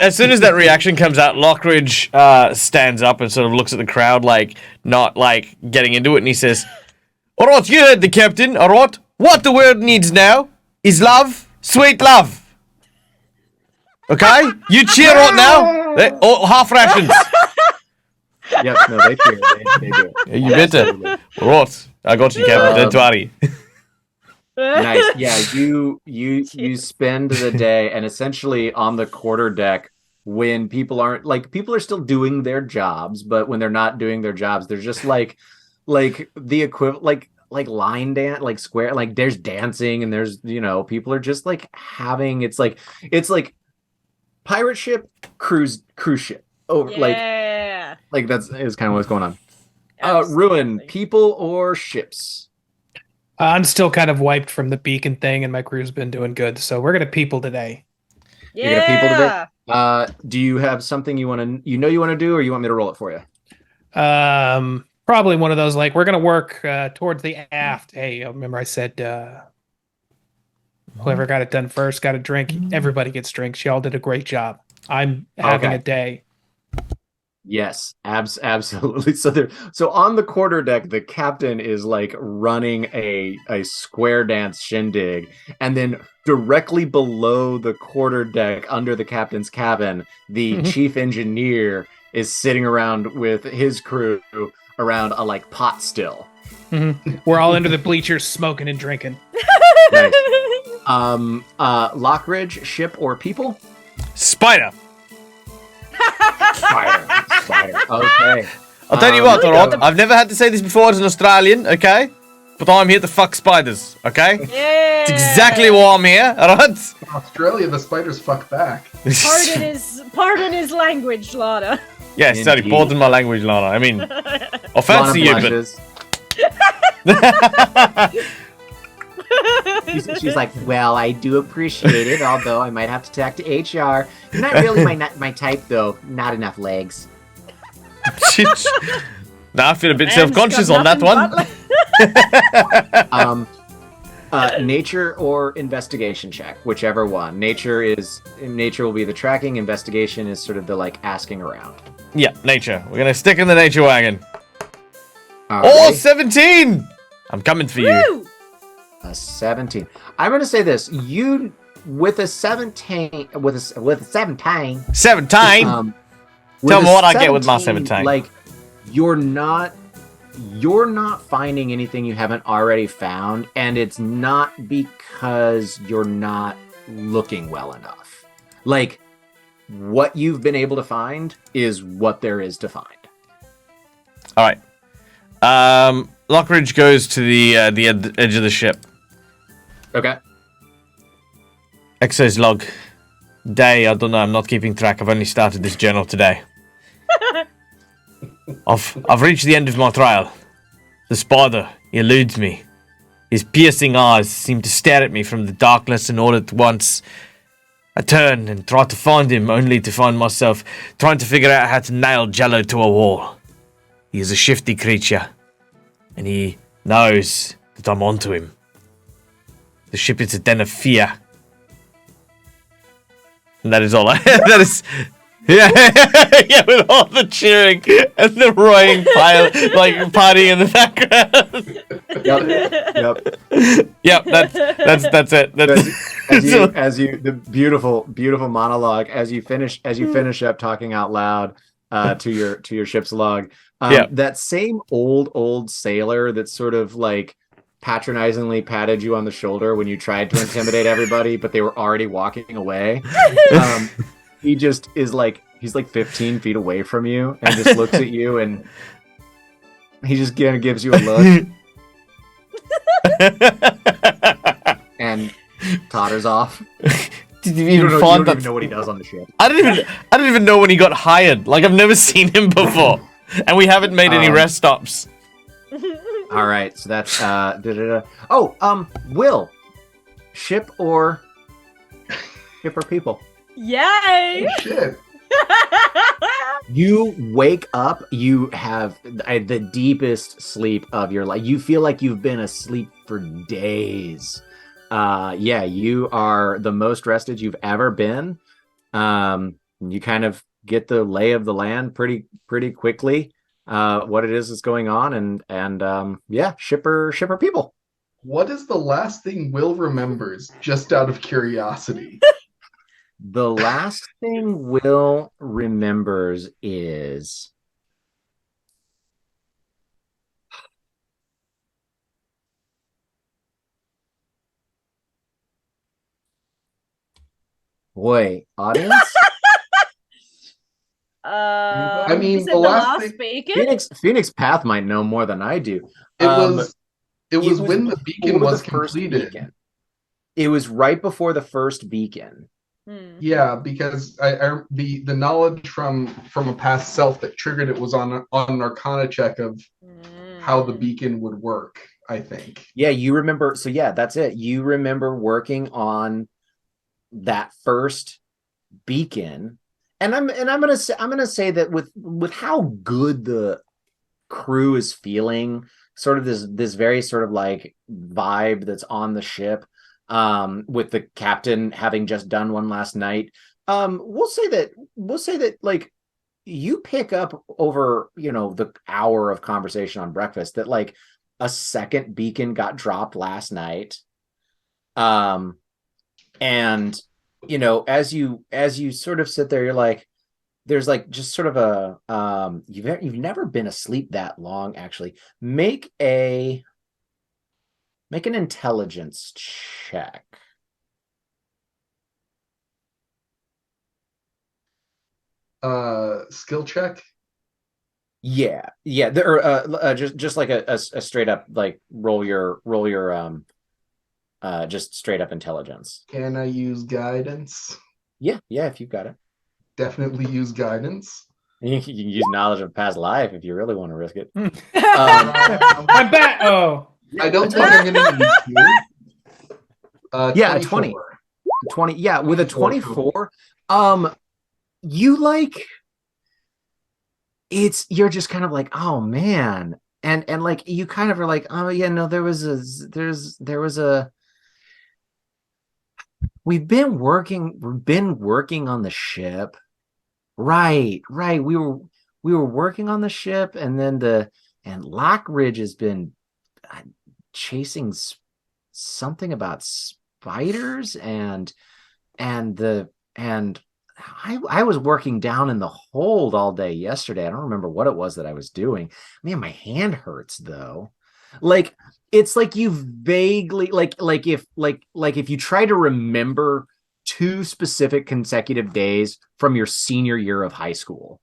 S2: As soon as that reaction comes out, Lockridge stands up and sort of looks at the crowd, like not like getting into it, and he says, "All right, you heard the captain. All right, what the world needs now is love, sweet love. Okay, you cheer right now. Half rations.
S1: Yep, no, they cheer. They do.
S2: Yeah, you better. All right, I got you, captain. Don't worry."
S1: Nice. Yeah, you spend the day, and essentially on the quarterdeck, when people are still doing their jobs, but when they're not doing their jobs, they're just like the equivalent, like line dance, like square, like there's dancing, and there's people are just like having it's like pirate ship, cruise ship. Oh,
S3: yeah.
S1: like that's is kind of what's going on.
S3: Absolutely.
S1: Ruin, people or ships?
S5: I'm still kind of wiped from the beacon thing, and my crew's been doing good, so we're gonna people today.
S3: Yeah.
S1: You're gonna people today? Do you have something you want to do, or you want me to roll it for you?
S5: Probably one of those, like, we're gonna work towards the aft. Hey, remember I said whoever got it done first got a drink. Everybody gets drinks. Y'all did a great job. I'm having a day.
S1: Yes, absolutely. So on the quarterdeck, the captain is like running a square dance shindig, and then directly below the quarterdeck, under the captain's cabin, the chief engineer is sitting around with his crew around a pot still.
S5: We're all under the bleachers smoking and drinking.
S1: Nice. Lockridge, ship or people?
S2: Spider.
S1: Spider. Okay.
S2: I'll tell you what, alright? I've never had to say this before as an Australian, okay? But I'm here to fuck spiders, okay?
S3: Yeah.
S2: It's exactly why I'm here, alright?
S4: In Australia, the spiders fuck back.
S3: Pardon his language, Lana.
S2: Yes, sorry,
S1: Indeed.
S2: pardon my language, Lana. I mean, offense
S1: Lana
S2: to you, but
S1: blushes. She's like, well, I do appreciate it, although I might have to talk to HR. Not really my type, though. Not enough legs.
S2: now I feel a bit
S3: Man's
S2: self-conscious
S3: got
S2: on that
S3: nothing
S2: one.
S3: but
S1: Nature or investigation check, whichever one. Nature will be the tracking. Investigation is sort of the like asking around.
S2: Yeah, nature. We're gonna stick in the nature wagon.
S1: All
S2: Oh,
S1: right.
S2: 17! I'm coming for you.
S3: Woo!
S1: A 17. I'm going to say this. You with a 17 with a 17.
S2: 17?
S1: With
S2: Tell me
S1: a
S2: what I get with my 17.
S1: Like you're not finding anything you haven't already found, and it's not because you're not looking well enough. Like what you've been able to find is what there is to find.
S2: All right. Lockridge goes to the edge of the ship.
S1: Okay.
S2: Exercise log. Day, I don't know, I'm not keeping track. I've only started this journal today. I've reached the end of my trial. The spider eludes me. His piercing eyes seem to stare at me from the darkness, and all at once I turn and try to find him, only to find myself trying to figure out how to nail Jello to a wall. He is a shifty creature, and he knows that I'm onto him. The ship is a den of fear. And that is all that is... Yeah, yeah, with all the cheering and the roaring party in the background.
S1: Yep.
S2: Yep, that's it.
S1: As you the beautiful monologue as you finish up talking out loud to your ship's log. That same old sailor that sort of like patronizingly patted you on the shoulder when you tried to intimidate everybody, but they were already walking away. He just is like, he's like 15 feet away from you and just looks at you, and he just kind of gives you a look and totters off.
S2: Did you
S1: You
S2: even
S1: don't
S2: find that?
S1: even know what he does on the ship.
S2: I don't even know when he got hired. Like, I've never seen him before, and we haven't made any rest stops.
S1: All right, so that's Will, ship or people?
S3: Yay!
S4: Oh, shit.
S1: You wake up, you have the deepest sleep of your life. You feel like you've been asleep for days. You are the most rested you've ever been. You kind of get the lay of the land pretty quickly. What it is that's going on, and shipper people.
S4: What is the last thing Will remembers, just out of curiosity?
S1: The last thing Will remembers is boy, audience.
S4: I mean,
S3: you said
S4: the last thing-
S3: beacon?
S1: Phoenix Path might know more than I do.
S4: It was when the beacon
S1: before
S4: was
S1: the first
S4: completed.
S1: beacon. It was right before the first beacon.
S4: Yeah, because the knowledge from a past self that triggered it was on an Arcana check of how the beacon would work, I think.
S1: Yeah, you remember. So yeah, that's it. You remember working on that first beacon, and I'm gonna say that with how good the crew is feeling, sort of this very sort of like vibe that's on the ship. With the captain having just done one last night, we'll say that like you pick up over the hour of conversation on breakfast that like a second beacon got dropped last night, and as you sort of sit there, you're like, there's like just sort of a you've never been asleep that long. Actually, make an intelligence check.
S4: Skill check.
S1: Yeah. Just like a straight up like roll your just straight up intelligence.
S4: Can I use guidance?
S1: Yeah, if you've got it.
S4: Definitely use guidance.
S1: You can use knowledge of past life if you really want to risk it.
S5: I'm back. Oh,
S4: I don't think I'm gonna need to.
S1: Yeah,
S4: 24.
S1: 20. Yeah, with a
S4: 24
S1: 24, you like you're just kind of like, oh man. And like you kind of are like, oh yeah, no, there was a we've been working on the ship. Right, right. We were working on the ship, and then and Lockridge has been uh, chasing something about spiders, and the and I was working down in the hold all day yesterday. I don't remember what it was that I was doing. Man, my hand hurts though. Like it's like you vaguely like if you try to remember two specific consecutive days from your senior year of high school.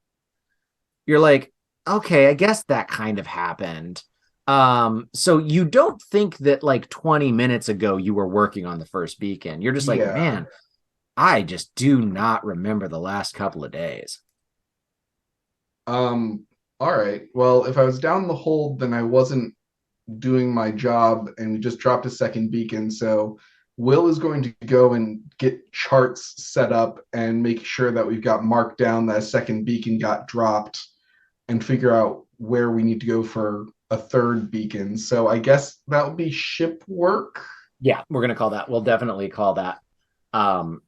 S1: You're like, okay, I guess that kind of happened. So you don't think that like 20 minutes ago you were working on the first beacon. You're just like,
S4: Yeah.
S1: man, I just do not remember the last couple of days.
S4: All right. Well, if I was down the hold, then I wasn't doing my job, and we just dropped a second beacon. So Will is going to go and get charts set up and make sure that we've got marked down that a second beacon got dropped and figure out where we need to go for a third beacon. So I guess that would be ship work.
S1: Yeah, we're gonna call that. We'll definitely call that. Um,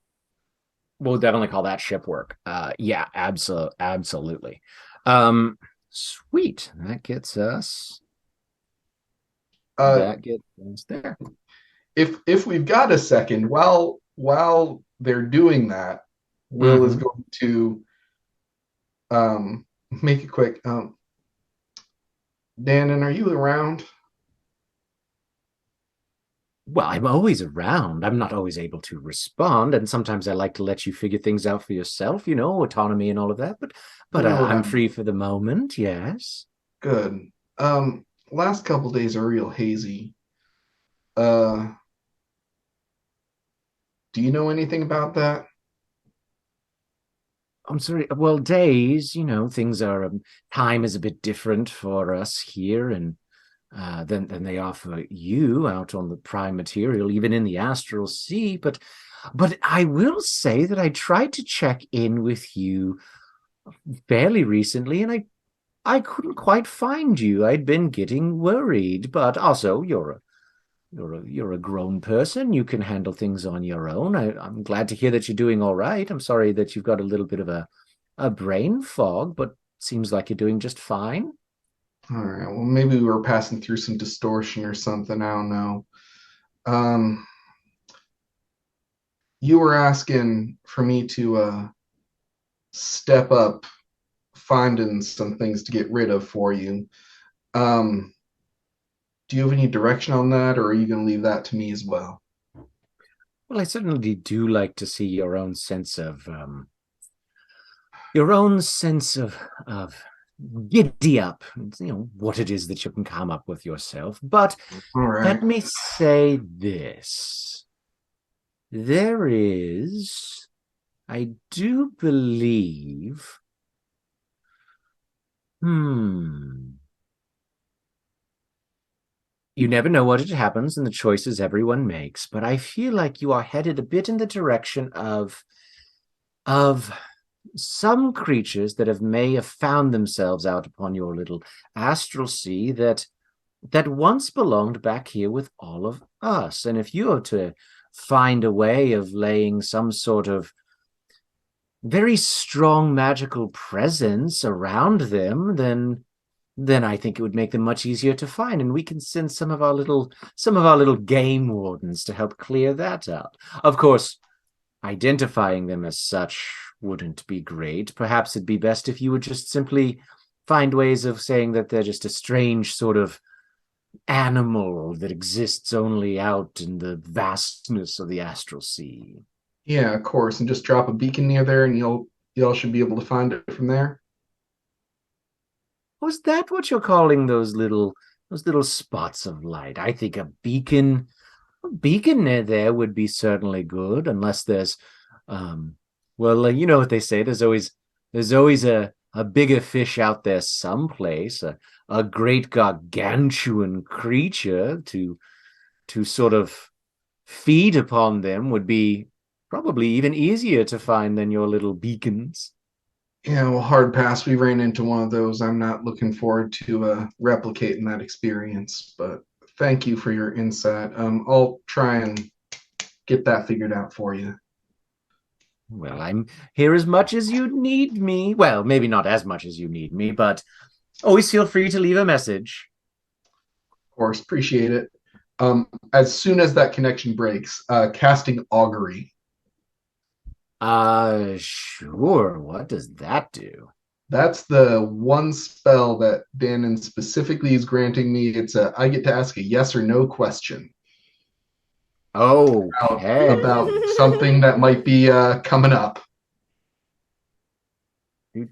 S1: we'll definitely call that ship work. Yeah, absolutely. Sweet.
S4: Uh,
S1: That gets us there.
S4: if we've got a second, while they're doing that, Will is
S1: Mhm.
S4: going to make it quick. Dannon, are you around?
S1: Well, I'm always around. I'm not always able to respond, and sometimes I like to let you figure things out for yourself, autonomy and all of that. But
S4: No,
S1: I'm free for the moment. Yes.
S4: good. Last couple days are real hazy. Uh, do you know anything about that?
S1: I'm sorry. Well, days, things are time is a bit different for us here, and than they are for you out on the prime material, even in the astral sea. But I will say that I tried to check in with you fairly recently, and I couldn't quite find you. I'd been getting worried, but also you're a grown person. You can handle things on your own. I'm glad to hear that you're doing all right. I'm sorry that you've got a little bit of a brain fog, but seems like you're doing just fine.
S4: All right. Well, maybe we were passing through some distortion or something. I don't know. Um, you were asking for me to step up finding some things to get rid of for you. Um, do you have any direction on that, or are you going to leave that to me as well?
S1: Well, I certainly do like to see your own sense of giddy up, what it is that you can come up with yourself. But
S4: All right.
S1: let me say this. There is, I do believe, hmm, you never know what it happens in the choices everyone makes, but I feel like you are headed a bit in the direction of some creatures that may have found themselves out upon your little astral sea that once belonged back here with all of us. And if you are to find a way of laying some sort of very strong magical presence around them, then I think it would make them much easier to find, and we can send some of our little game wardens to help clear that out. Of course, identifying them as such wouldn't be great. Perhaps it'd be best if you would just simply find ways of saying that they're just a strange sort of animal that exists only out in the vastness of the astral sea.
S4: Yeah, of course. And just drop a beacon near there, and y'all should be able to find it from there.
S1: Was that what you're calling those little spots of light? I think a beacon near there would be certainly good, unless there's, well, you know what they say. There's always a a bigger fish out there someplace, a great gargantuan creature to sort of feed upon them would be probably even easier to find than your little beacons.
S4: Yeah, well, hard pass. We ran into one of those. I'm not looking forward to replicating that experience, but thank you for your insight. I'll try and get that figured out for you.
S1: Well, I'm here as much as you need me. Well, maybe not as much as you need me, but always feel free to leave a message.
S4: Of course, appreciate it. As soon as that connection breaks, casting augury.
S1: Sure. What does that do?
S4: That's the one spell that Danon specifically is granting me. I get to ask a yes or no question
S1: Okay.
S4: about something that might be coming up.
S1: Do.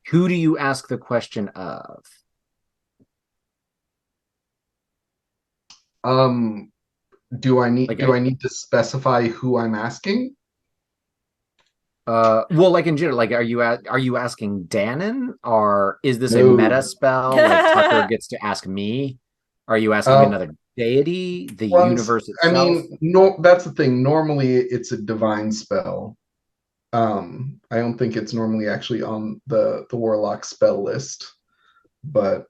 S1: Who do you ask the question of?
S4: Do I need
S1: Like,
S4: do I need to specify who I'm asking?
S1: well, like in general, like, are you asking Danon, or is this a
S4: No.
S1: meta spell? Like Tucker gets to ask me? Are you asking another deity, the universe
S4: I
S1: itself?
S4: mean, no, that's the thing. Normally, it's a divine spell. I don't think it's normally actually on the warlock spell list, but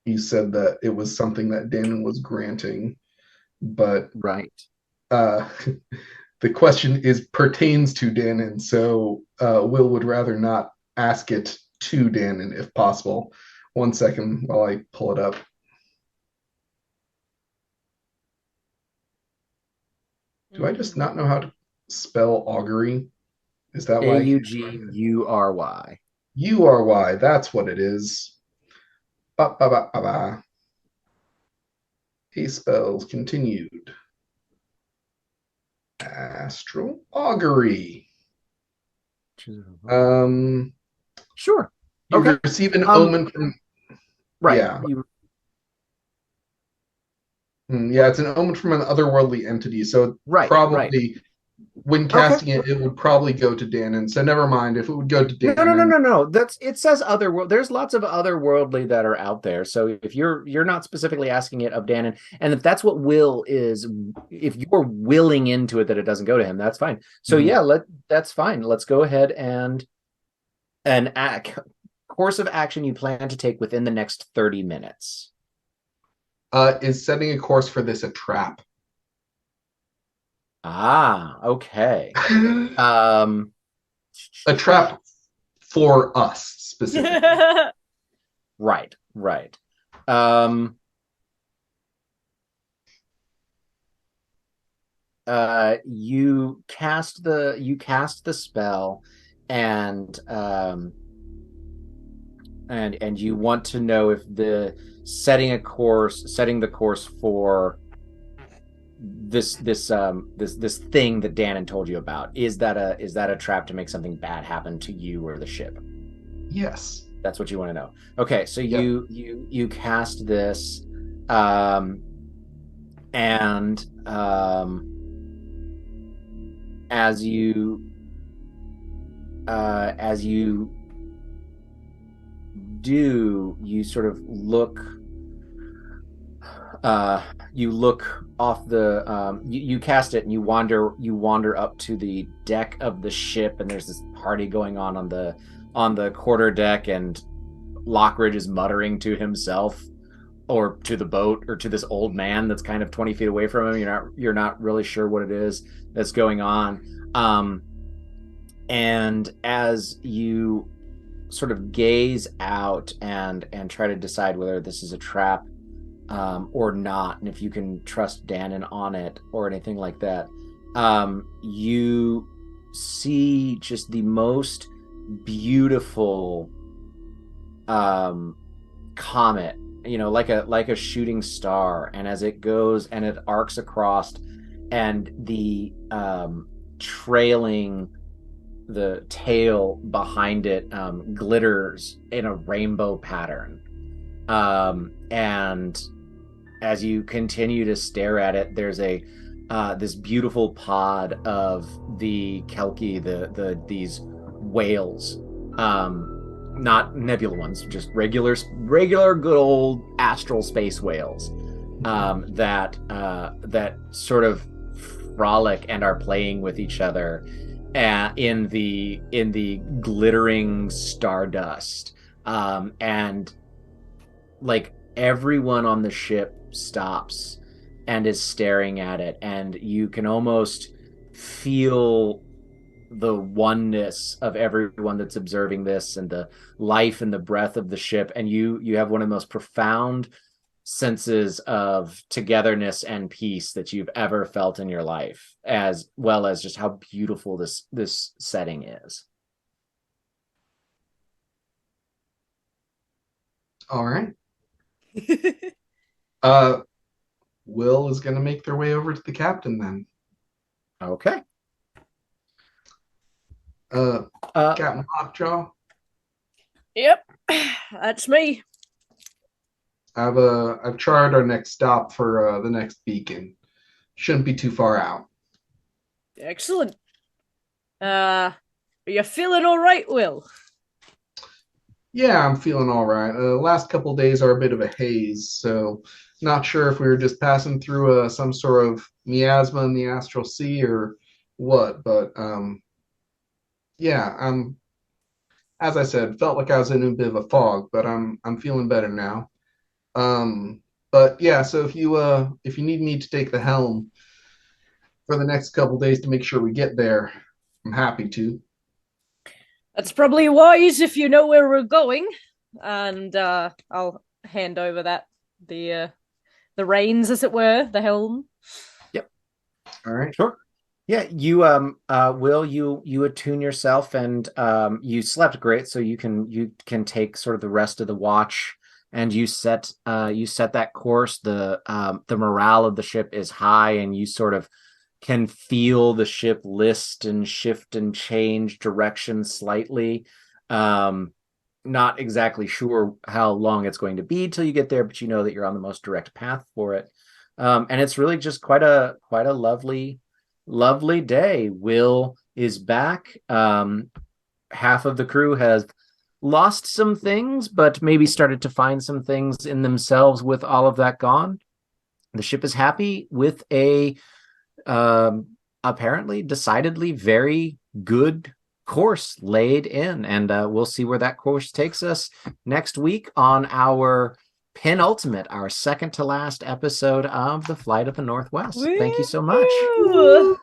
S4: you said that it was something that Danon was granting. But
S1: Right.
S4: uh, the question pertains to Danon, so Will would rather not ask it to Danon if possible. 1 second while I pull it up. Do I just not know how to spell augury? Is that why?
S1: Augury.
S4: Ury, that's what it is. Ba, ba, ba, ba, ba. A spells continued. Astral augury.
S1: Sure.
S4: You
S1: Okay.
S4: receive an omen from.
S1: Right.
S4: Yeah. Yeah, it's an omen from an otherworldly entity. So probably when casting it, it would probably go to Danon. So never mind if it would go to Danon.
S1: No. It says otherworld. There's lots of otherworldly that are out there. So if you're not specifically asking it of Danon, and if that's what Will is, if you're willing into it that it doesn't go to him, that's fine. So that's fine. Let's go ahead and course of action you plan to take within the next 30 minutes.
S4: Is setting a course for this a trap?
S1: Okay.
S4: A trap for us specifically.
S1: Right. You cast the spell, and you want to know if setting the course for this thing that Danon told you about, is that a trap to make something bad happen to you or the ship?
S4: Yes.
S1: That's what you want to know. Okay, so you cast this, and as you do, you sort of look off the you cast it, and you wander up to the deck of the ship, and there's this party going on the quarter deck, and Lockridge is muttering to himself, or to the boat, or to this old man that's kind of 20 feet away from him. You're not really sure what it is that's going on. And as you sort of gaze out and try to decide whether this is a trap or not, and if you can trust Danon on it or anything like that, you see just the most beautiful comet, like a shooting star, and as it goes and it arcs across, and the trailing the tail behind it glitters in a rainbow pattern, and as you continue to stare at it, there's a this beautiful pod of the kelki, these whales, not nebula ones, just regular good old astral space whales, that sort of frolic and are playing with each other in the glittering stardust, and like everyone on the ship stops and is staring at it, and you can almost feel the oneness of everyone that's observing this, and the life and the breath of the ship, and you have one of the most profound senses of togetherness and peace that you've ever felt in your life, as well as just how beautiful this setting is.
S4: All right. Will is going to make their way over to the captain then.
S1: Okay.
S4: Captain Lockjaw,
S3: Yep, that's me.
S4: I've charted our next stop for the next beacon. Shouldn't be too far out.
S3: Excellent. Are you feeling all right, Will?
S4: Yeah, I'm feeling all right. Last couple days are a bit of a haze, so not sure if we were just passing through some sort of miasma in the astral sea or what. But yeah, as I said, felt like I was in a bit of a fog, but I'm feeling better now. But yeah, so if you need me to take the helm for the next couple days to make sure we get there, I'm happy to.
S3: That's probably wise if you know where we're going. And I'll hand over the reins, as it were, the helm.
S1: Yep.
S4: All right.
S1: Sure. Yeah, you Will, you attune yourself, and you slept great, so you can take sort of the rest of the watch, and you set that course. The morale of the ship is high, and you sort of can feel the ship list and shift and change direction slightly. Not exactly sure how long it's going to be till you get there, but you know that you're on the most direct path for it. And it's really just quite a lovely day. Will is back. Half of the crew has lost some things, but maybe started to find some things in themselves with all of that gone. The ship is happy with a apparently decidedly very good course laid in, and we'll see where that course takes us next week on our penultimate, our second to last episode of The Flight of the Northwest. Thank you so much.
S3: Woo!